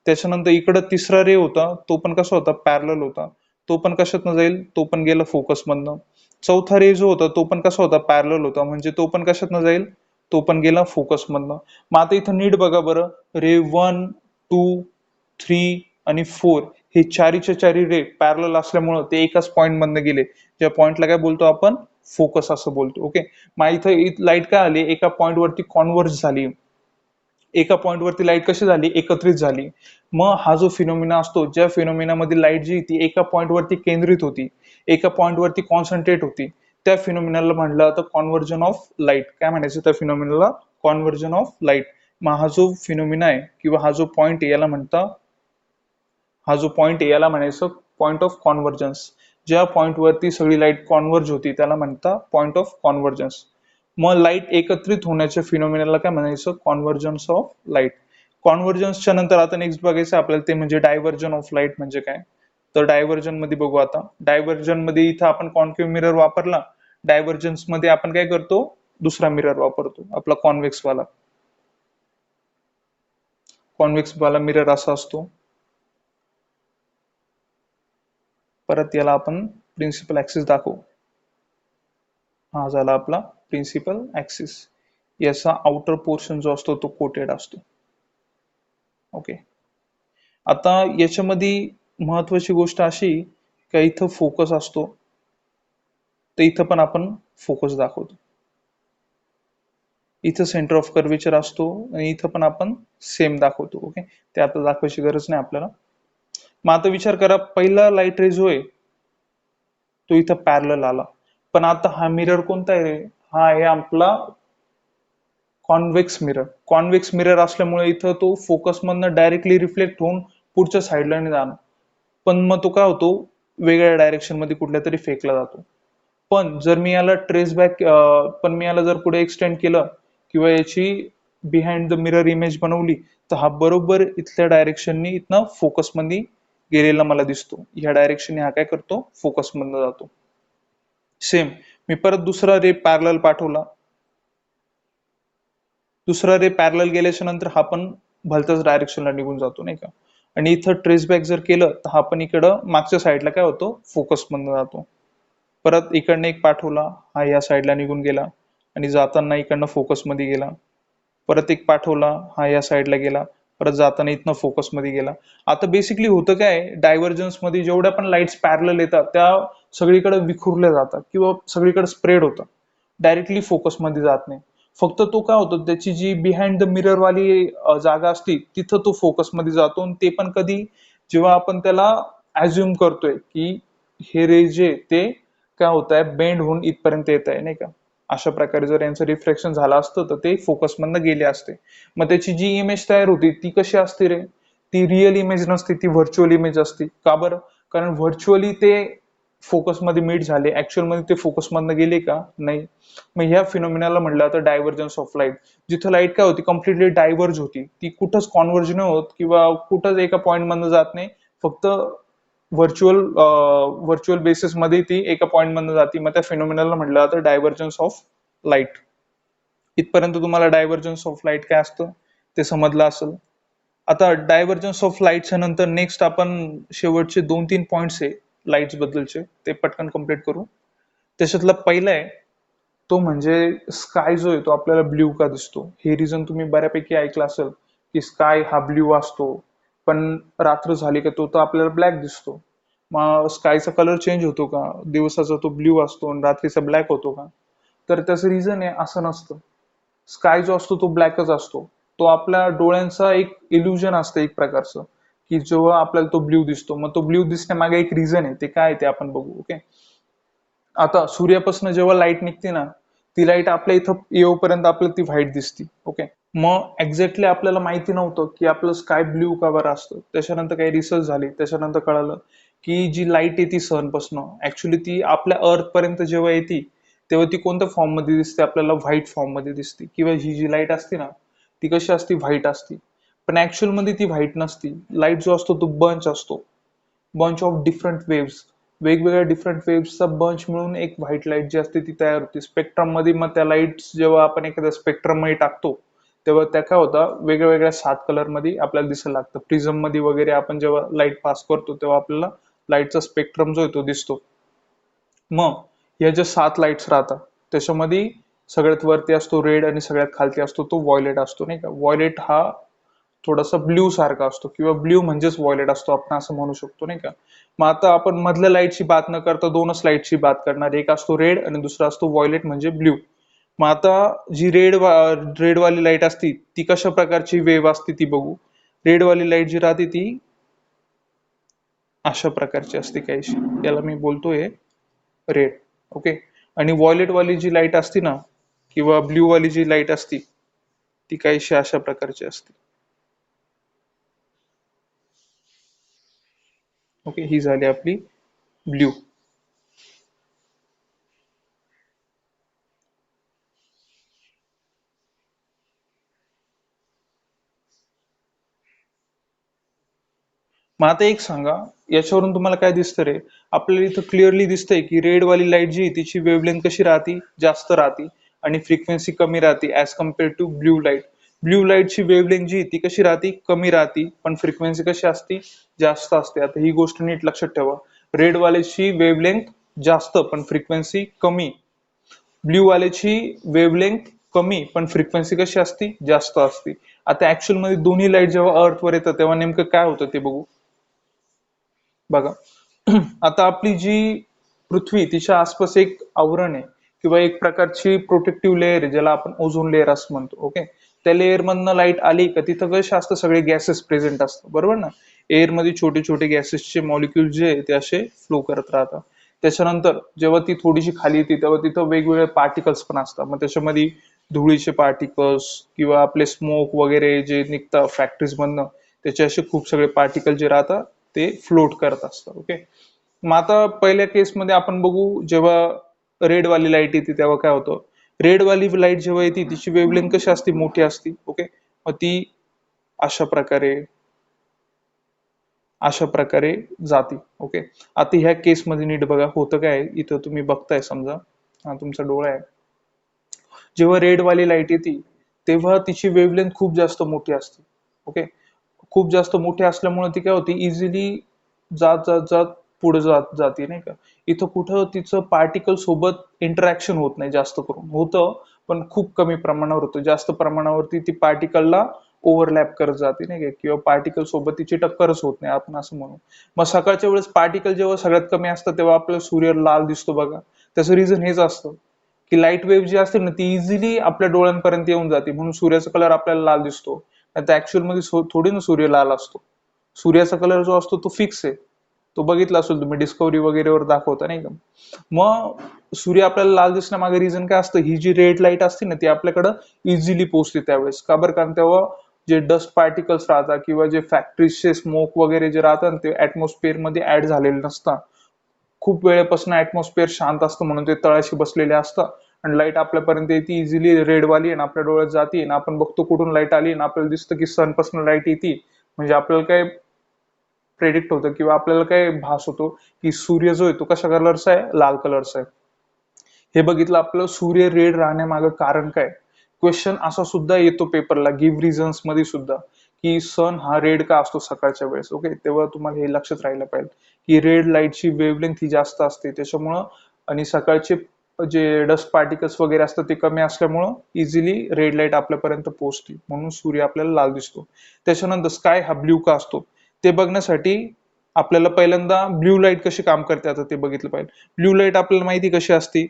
त्याच्यानंतर इकडं तिसरा रे होता तो पण कसा होता, पॅरल होता, तो पण कशातनं जाईल, तो पण गेला फोकस मधनं. चौथा रे जो होता तो पण कसा होता, पॅरल होता, म्हणजे तो पण कशातनं जाईल, तो पण गेला फोकस मधनं. मग आता इथं नीट बघा बरं, रे 1, 2, 3 आणि 4 हे चारीच्या चारी रे पॅरल असल्यामुळं ते एकाच पॉइंट मधनं गेले. ज्या पॉइंटला काय बोलतो आपण, फोकस असं बोलतो. ओके, मग इथं लाईट काय आली, एका पॉइंट वरती कॉन्व्हर्ज झाली, एका पॉइंट वरती लाईट कशी झाली, एकत्रित झाली. मग हा जो फिनोमिना असतो, ज्या फिनोमिनामध्ये लाईट जी ती एका पॉइंट वरती केंद्रित होती, एका पॉइंट वरती कॉन्सन्ट्रेट होती, त्या फिनोमिनाला म्हटलं जातं कॉन्व्हर्जन ऑफ लाईट. काय म्हणायचं त्या फिनोमिनाला, कॉन्व्हर्जन ऑफ लाईट. मग हा जो फिनोमिना आहे किंवा हा जो पॉइंट आहे याला म्हणता, हा जो पॉइंट आहे याला म्हणायचं पॉइंट ऑफ कॉन्व्हर्जन्स. ज्या पॉइंट वरती सगळी लाईट कॉन्व्हर्ज होती त्याला म्हणता पॉइंट ऑफ कॉन्व्हर्जन्स. मग लाईट एकत्रित होण्याच्या फिनोमिनाला काय म्हणायचं, कॉन्व्हर्जन्स ऑफ लाईट. कॉन्व्हर्जन्सच्या नंतर आता नेक्स्ट बघायचं आपल्याला ते म्हणजे डायव्हर्जन ऑफ लाईट म्हणजे काय. तर डायव्हर्जन मध्ये बघू आता. डायव्हर्जन मध्ये इथं आपण कॉन्केव्ह मिरर वापरला, डायव्हर्जन्स मध्ये आपण काय करतो, दुसरा मिरर वापरतो आपला कॉन्व्हेक्स वाला. कॉन्व्हेक्स वाला मिरर असा असतो. परत याला आपण प्रिन्सिपल ऍक्सिस दाखवू. हा झाला आपला प्रिन्सिपल ऍक्सिस. याचा आउटर पोर्शन जो असतो तो कोटेड असतो. ओके. आता याच्यामध्ये महत्वाची गोष्ट अशी की इथं फोकस असतो, तर इथं पण आपण फोकस दाखवतो. इथं सेंटर ऑफ कर्वेचर असतो आणि इथं पण आपण सेम दाखवतो. ओके, ते आता दाखवायची गरज नाही आपल्याला. मग आता विचार करा, पहिला लाईट रे जो आहे तो इथं पॅरलल आला, पण आता हा मिरर कोणता आहे रे? हा आहे आपला कॉन्व्हेक्स मिरर. कॉन्व्हेक्स मिरर असल्यामुळे इथं तो फोकस मधनं डायरेक्टली रिफ्लेक्ट होऊन पुढच्या साईडला नाही जाणार, पण मग तो काय होतो, वेगळ्या डायरेक्शन मध्ये कुठल्या तरी फेकला जातो. पण जर मी याला ट्रेस बॅक, पण मी याला जर पुढे एक्सटेंड केलं किंवा याची बिहाइंड द मिरर इमेज बनवली, तर हा बरोबर इथल्या डायरेक्शननी इथनं फोकस मध्ये गेलेला मला दिसतो. ह्या डायरेक्शनने हा काय करतो, फोकस मधनं जातो. सेम मी परत दुसरा रे पॅरलल पाठवला, दुसरा रे पॅरलल गेल्याच्या नंतर हा पण भलत्याच डायरेक्शनला निघून जातो नाही का. आणि इथं ट्रेस बॅक जर केलं तर हा पण इकडं मागच्या साईडला काय होतो, फोकस मधनं जातो. परत इकडनं एक पाठवला, हा या साईडला निघून गेला आणि जाताना इकडनं फोकस मध्ये गेला. परत एक पाठवला, हा या साईडला गेला, परत जाताना इथनं फोकस मध्ये गेला. आता बेसिकली होतं काय, डायव्हर्जन्स मध्ये जेवढ्या पण लाईट्स पॅरलल येतात त्या सगळीकडे विखुरल्या जातात किंवा सगळीकडे स्प्रेड होतात, डायरेक्टली फोकस मध्ये जात नाही. फक्त तो काय होतो, त्याची जी बिहाइंड द मिरर वाली जागा असते तिथं तो फोकस मध्ये जातो, आणि ते पण कधी, जेव्हा आपण त्याला ऍझ्युम करतोय की हे रे जे ते काय होत आहे, बेंड होऊन इथपर्यंत येत आहे नाही का. अशा प्रकारे जर यांचं रिफ्लेक्शन झालं असतं तर ते फोकस मधनं गेले असते. मग त्याची जी इमेज तयार होती ती कशी असते रे, ती रिअल इमेज नसते, ती व्हर्च्युअल इमेज असते. का बरं? कारण व्हर्च्युअली ते फोकस मध्ये मीट झाले, ऍक्च्युअल मध्ये ते फोकस मधनं गेले का, नाही. मग ह्या फिनोमिनाला म्हटलं तर डायव्हर्जन्स ऑफ लाईट. जिथं लाईट काय होती, कम्प्लिटली डायव्हर्ज होती, ती कुठंच कॉन्व्हर्ज नाही होत किंवा कुठंच एका पॉईंट मधनं जात नाही, फक्त व्हर्च्युअल बेसिस मध्ये ती एका पॉईंट मधनं जाते. मग त्या फिनोमिनाला म्हटलं तर डायव्हर्जन्स ऑफ लाईट. इथपर्यंत तुम्हाला डायव्हर्जन्स ऑफ लाईट काय असतं ते समजलं असेल. आता डायव्हर्जन्स ऑफ लाईटच्या नंतर नेक्स्ट आपण शेवटचे 2-3 पॉइंट्स आहे लाईट्स बद्दलचे, ते पटकन कंप्लीट करू. त्याच्यातला पहिला आहे तो म्हणजे स्काय जो आहे तो आपल्याला ब्ल्यू का दिसतो. हे रिझन तुम्ही बऱ्यापैकी ऐकलं असेल की स्काय हा ब्ल्यू असतो, पण रात्र झाली का तो तर आपल्याला ब्लॅक दिसतो. मग स्कायचा कलर चेंज होतो का, दिवसाचा तो ब्ल्यू असतो आणि रात्रीचा ब्लॅक होतो का? तर त्याचं रिझन आहे, असं नसतं. स्काय जो असतो तो ब्लॅकच असतो. तो आपल्या डोळ्यांचा एक इल्युजन असतं एक प्रकारचं, की जेव्हा आपल्याला तो ब्ल्यू दिसतो, मग तो ब्ल्यू दिसण्यामागे एक रिझन आहे, ते काय ते आपण बघू. ओके. आता सूर्यापासून जेव्हा लाईट निघते ना, ती लाईट आपल्या इथं येऊपर्यंत आपल्याला ती व्हाईट दिसते. ओके. मग एक्झॅक्टली आपल्याला माहिती नव्हतं की आपलं स्काय ब्ल्यू का बरं असतं. त्याच्यानंतर काही रिसर्च झाली, त्याच्यानंतर कळालं की जी लाईट येते सनपासून, ऍक्च्युली ती आपल्या अर्थ पर्यंत जेव्हा येते तेव्हा ती कोणत्या फॉर्म मध्ये दिसते, आपल्याला व्हाईट फॉर्म मध्ये दिसते. किंवा ही जी लाईट असते ना ती कशी असते, व्हाईट असते. पण ऍक्च्युअल मध्ये ती व्हाईट नसती. लाईट जो असतो तो बंच असतो, बंच ऑफ डिफरंट वेव्स, वेगवेगळ्या डिफरंट वेव्सचा बंच मिळून एक व्हाईट लाईट जी असते ती तयार होते स्पेक्ट्रम मध्ये. मग त्या लाईट जेव्हा आपण एखाद्या स्पेक्ट्रम मध्ये टाकतो तेव्हा त्या काय होतं, वेगळ्या वेगळ्या 7 कलर मध्ये आपल्याला दिसायला लागतं. प्रिझम मध्ये वगैरे आपण जेव्हा लाईट पास करतो तेव्हा आपल्याला लाईटचा स्पेक्ट्रम जो आहे तो दिसतो. मग या ज्या 7 लाईट्स राहतात त्याच्यामध्ये सगळ्यात वरती असतो रेड आणि सगळ्यात खालती असतो तो व्हायलेट असतो नाही का. व्हायलेट हा थोडासा ब्ल्यू सारखा असतो किंवा ब्ल्यू म्हणजेच व्हायलेट असतो, आपण असं म्हणू शकतो नाही का. मग आता आपण मधल्या लाईटची बात न करता दोनच लाईटची बात करणार, एक असतो रेड आणि दुसरा असतो व्हायलेट म्हणजे ब्ल्यू. मग आता जी रेड वाली लाईट असती ती कशा प्रकारची वेव्ह असते ती बघू. रेड वाली लाईट जी राहते ती अशा प्रकारची असते काहीशी, याला मी बोलतोय रेड. ओके. आणि व्हायलेट वाली जी लाईट असती ना किंवा ब्ल्यू वाली जी लाईट असती ती काहीशी अशा प्रकारची असते. ओके, ही झाली आपली ब्ल्यू. मग आता एक सांगा, याच्यावरून तुम्हाला काय दिसतं रे, आपल्याला इथं क्लिअरली दिसतंय की रेड वाली लाईट जी तिची वेवलेंथ कशी राहते, जास्त राहते आणि फ्रिक्वेन्सी कमी राहते as compare to blue light. Blue लाईटची वेवलेंथ जी ती कशी राहते, कमी राहते, पण फ्रिक्वेन्सी कशी असते, जास्त असते. आता ही गोष्ट नीट लक्षात ठेवा, रेड वाल्याची वेवलेंथ जास्त पण फ्रिक्वेन्सी कमी. ब्ल्यू वाल्याची वेव्हलेंथ कमी पण फ्रिक्वेन्सी कशी असती, जास्त असती. आता ऍक्च्युअल मध्ये दोन्ही लाईट जेव्हा अर्थ वर येतात तेव्हा नेमकं काय होतं ते बघू. बघा आता आपली जी पृथ्वी तिच्या आसपास एक आवरण आहे किंवा एक प्रकारची प्रोटेक्टिव्ह लेअर आहे ज्याला आपण ओझोन लेअर असं म्हणतो. ओके, त्या लेअर मधनं लाईट आली का तिथं कसे असतं, सगळे गॅसेस प्रेझेंट असतात, बरोबर ना. एअर मध्ये छोटे छोटे गॅसेसचे मॉलिक्युल जे आहे ते असे फ्लो करत राहतात. त्याच्यानंतर जेव्हा ती थोडीशी खाली येते तेव्हा तिथं वेगवेगळे पार्टिकल्स पण असतात. मग त्याच्यामध्ये धुळीचे पार्टिकल्स किंवा आपले स्मोक वगैरे जे निघतात फॅक्टरीज मधनं, त्याचे असे खूप सगळे पार्टिकल जे राहतात ते फ्लोट करत असतात. ओके, मग आता पहिल्या केसमध्ये आपण बघू, जेव्हा रेड वाली लाईट येते तेव्हा काय होतं. रेड वाली लाईट जेव्हा येते तिची वेव्हलेंथ कशी असते, मोठी असते. ओके, मग ती अशा प्रकारे अशा प्रकारे जाते. ओके, आता ह्या केसमध्ये नीट बघा होतं काय, इथं तुम्ही बघताय समजा, हा तुमचा डोळा आहे. जेव्हा रेड वाली लाईट येते तेव्हा तिची वेव्हलेंथ खूप जास्त मोठी असते. ओके, खूप जास्त मोठी असल्यामुळे ती काय होती, इझिली जात जात जात पुढे जात जाते नाही का. इथं कुठं तिचं पार्टिकल सोबत इंटरॅक्शन होत नाही, जास्त करून होतं पण खूप कमी प्रमाणावर होतं. जास्त प्रमाणावरती ती पार्टिकलला ओव्हरलॅप करत जाते नाही का, किंवा पार्टिकल सोबत तिची टक्करच होत नाही आपण असं म्हणू. मग सकाळच्या वेळेस पार्टिकल जेव्हा सगळ्यात कमी असतं तेव्हा आपल्याला सूर्य लाल दिसतो बघा. त्याचं रिझन हेच असतं की लाईट वेव्ह जी असते ना ती इझिली आपल्या डोळ्यांपर्यंत येऊन जाते, म्हणून सूर्याचा कलर आपल्याला लाल दिसतो. आता ऍक्च्युअल मध्ये थोडी ना सूर्य लाल असतो. सूर्याचा कलर जो असतो तो फिक्स आहे. तो बघितला असेल तुम्ही, डिस्कवरी वगैरेवर दाखवता नाही का. मग सूर्य आपल्याला लाल दिसण्यामागे रिझन काय असतं, ही जी रेड लाईट असते ना ती आपल्याकडं इझिली पोहोचते त्यावेळेस. का बरं, कारण तेव्हा जे डस्ट पार्टिकल्स राहतात किंवा जे फॅक्टरीजचे स्मोक वगैरे जे राहतात ते ऍटमॉस्फिअर मध्ये ऍड झालेले नसतात. खूप वेळेपासून ऍटमॉस्फिअर शांत असतं म्हणून ते तळाशी बसलेले असतात आणि लाईट आपल्यापर्यंत येते इझिली रेड वाली आणि आपल्या डोळ्यात जाते आणि आपण बघतो कुठून लाईट आली आणि आपल्याला दिसतं की सन पासून लाईट येते. म्हणजे आपल्याला काय प्रेडिक्ट होतं किंवा आपल्याला काय भास होतो की सूर्य जो आहे तो कशा कलरचा आहे, लाल कलरचा आहे. हे बघितलं आपलं सूर्य रेड राहण्यामागं कारण काय. क्वेश्चन असा सुद्धा येतो पेपरला गिव्ह रिझन्स मध्ये सुद्धा, की सन हा रेड का असतो सकाळच्या वेळेस. ओके, तेव्हा तुम्हाला हे लक्षात राहिलं पाहिजे की रेड लाईटची वेव्हलेंथ ही जास्त असते त्याच्यामुळं, आणि सकाळचे जे डस्ट पार्टिकल्स वगैरे असतात ते कमी असल्यामुळं इझिली रेड लाईट आपल्यापर्यंत पोहोचते, म्हणून सूर्य आपल्याला लाल दिसतो. त्याच्यानंतर स्काय हा ब्ल्यू का असतो ते बघण्यासाठी आपल्याला पहिल्यांदा ब्ल्यू लाईट कशी काम करते आता ते बघितलं पाहिजे. ब्ल्यू लाईट आपल्याला माहिती कशी असते,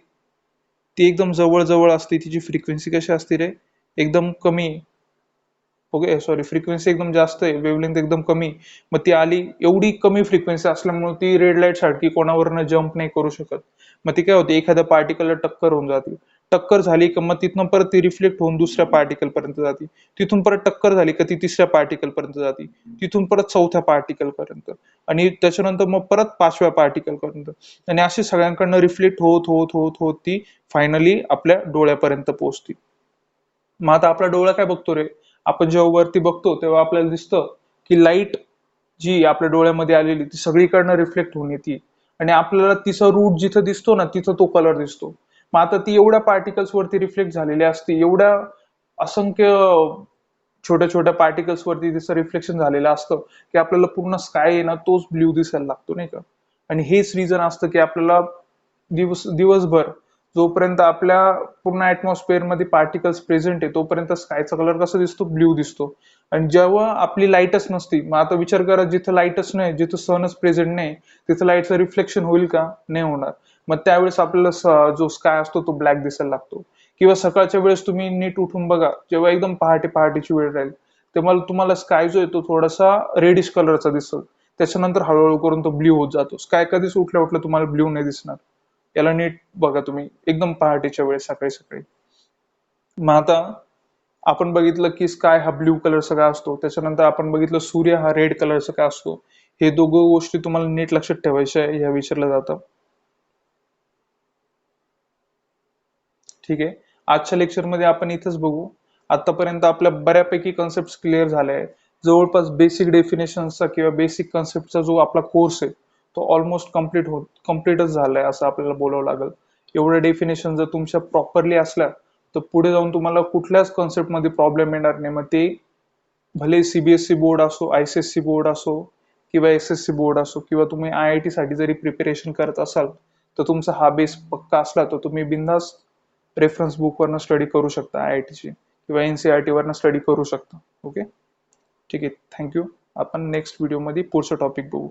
ती एकदम जवळ जवळ असते. तिची फ्रिक्वेन्सी कशी असते रे, एकदम कमी. ओके सॉरी, फ्रिक्वेन्सी एकदम जास्त आहे, वेव्हलेंथ एकदम कमी. मग ती आली, एवढी कमी फ्रिक्वेन्सी असल्यामुळे ती रेड लाईट सारखी कोणावरनं जम्प नाही करू शकत. मग ती काय होते, एखाद्या पार्टिकलला टक्कर होऊन जाते. टक्कर झाली का मग तिथनं परत ती रिफ्लेक्ट होऊन दुसऱ्या पार्टिकल पर्यंत जाते. तिथून परत टक्कर झाली का ती तिसऱ्या पार्टिकल पर्यंत जाते. तिथून परत चौथ्या पार्टिकल पर्यंत, आणि त्याच्यानंतर मग परत पाचव्या पार्टिकल पर्यंत. आणि अशी सगळ्यांकडनं रिफ्लेक्ट होत होत होत होत ती फायनली आपल्या डोळ्यापर्यंत पोहोचते. मग आता आपला डोळा काय बघतो रे, आपण जेव्हा वरती बघतो तेव्हा आपल्याला दिसतं की लाईट जी आपल्या डोळ्यामध्ये आलेली ती सगळीकडनं रिफ्लेक्ट होऊन येते, आणि आपल्याला तिचा रूट जिथं दिसतो ना तिथं तो कलर दिसतो. मग आता ती एवढ्या पार्टिकल्स वरती रिफ्लेक्ट झालेली असते, एवढ्या असंख्य छोट्या छोट्या पार्टिकल्स वरती तिचं रिफ्लेक्शन झालेलं असतं की आपल्याला पूर्ण स्काय आहे ना तोच ब्ल्यू दिसायला लागतो नाही का. आणि हेच रिझन असतं की आपल्याला दिवसभर जोपर्यंत आपल्या पूर्ण ऍटमॉस्फिअर मध्ये पार्टिकल्स प्रेझेंट आहे तोपर्यंत स्कायचा कलर कसा दिसतो, ब्ल्यू दिसतो. आणि जेव्हा आपली लाईटच नसती, मग आता विचार करा, जिथं लाईटच नाही, जिथं सनच प्रेझेंट नाही, तिथं लाईटचं रिफ्लेक्शन होईल का, नाही होणार. मग त्यावेळेस आपल्याला जो स्काय असतो तो ब्लॅक दिसायला लागतो. किंवा सकाळच्या वेळेस तुम्ही नीट उठून बघा, जेव्हा एकदम पहाटे पहाटेची वेळ राहील तेव्हा तुम्हाला स्काय जो आहे तो थोडासा रेडिश कलरचा दिसेल. त्याच्यानंतर हळूहळू करून तो ब्ल्यू होत जातो. स्काय कधीच उठल्या उठल्या तुम्हाला ब्ल्यू नाही दिसणार. याला नीट बघा तुम्ही, एकदम पहाटेच्या वेळेस सकाळी सकाळी. मग आता आपण बघितलं की स्काय हा ब्ल्यू कलरचा का असतो, त्याच्यानंतर आपण बघितलं सूर्य हा रेड कलरचा का असतो. हे दोघं गोष्टी तुम्हाला नीट लक्षात ठेवायच्या आहे, ह्या विचारलं जातं. ठीक आहे, आजच्या लेक्चरमध्ये आपण इथंच बघू. आतापर्यंत आपल्या बऱ्यापैकी कन्सेप्ट क्लिअर झाले आहे. जवळपास बेसिक डेफिनेशनचा किंवा बेसिक कन्सेप्टचा जो आपला कोर्स आहे तो ऑलमोस्ट कम्प्लीटच झालाय असं आपल्याला बोलावं लागेल. एवढ्या डेफिनेशन जर तुमच्या प्रॉपरली असल्या तर पुढे जाऊन तुम्हाला कुठल्याच कन्सेप्टमध्ये प्रॉब्लेम येणार नाही. मग ते भले सीबीएसई बोर्ड असो, आयसीएससी बोर्ड असो किंवा एसएससी बोर्ड असो, किंवा तुम्ही आयआयटी साठी जरी प्रिपरेशन करत असाल तर तुमचा हा बेस पक्का असला तर तुम्ही बिंदास रेफरन्स बुक वरनं स्टडी करू शकता IIT ची, किंवा NCERT वरनं स्टडी करू शकता. ओके, ठीक आहे, थँक्यू. आपण नेक्स्ट व्हिडिओमध्ये पुढचं टॉपिक बघू.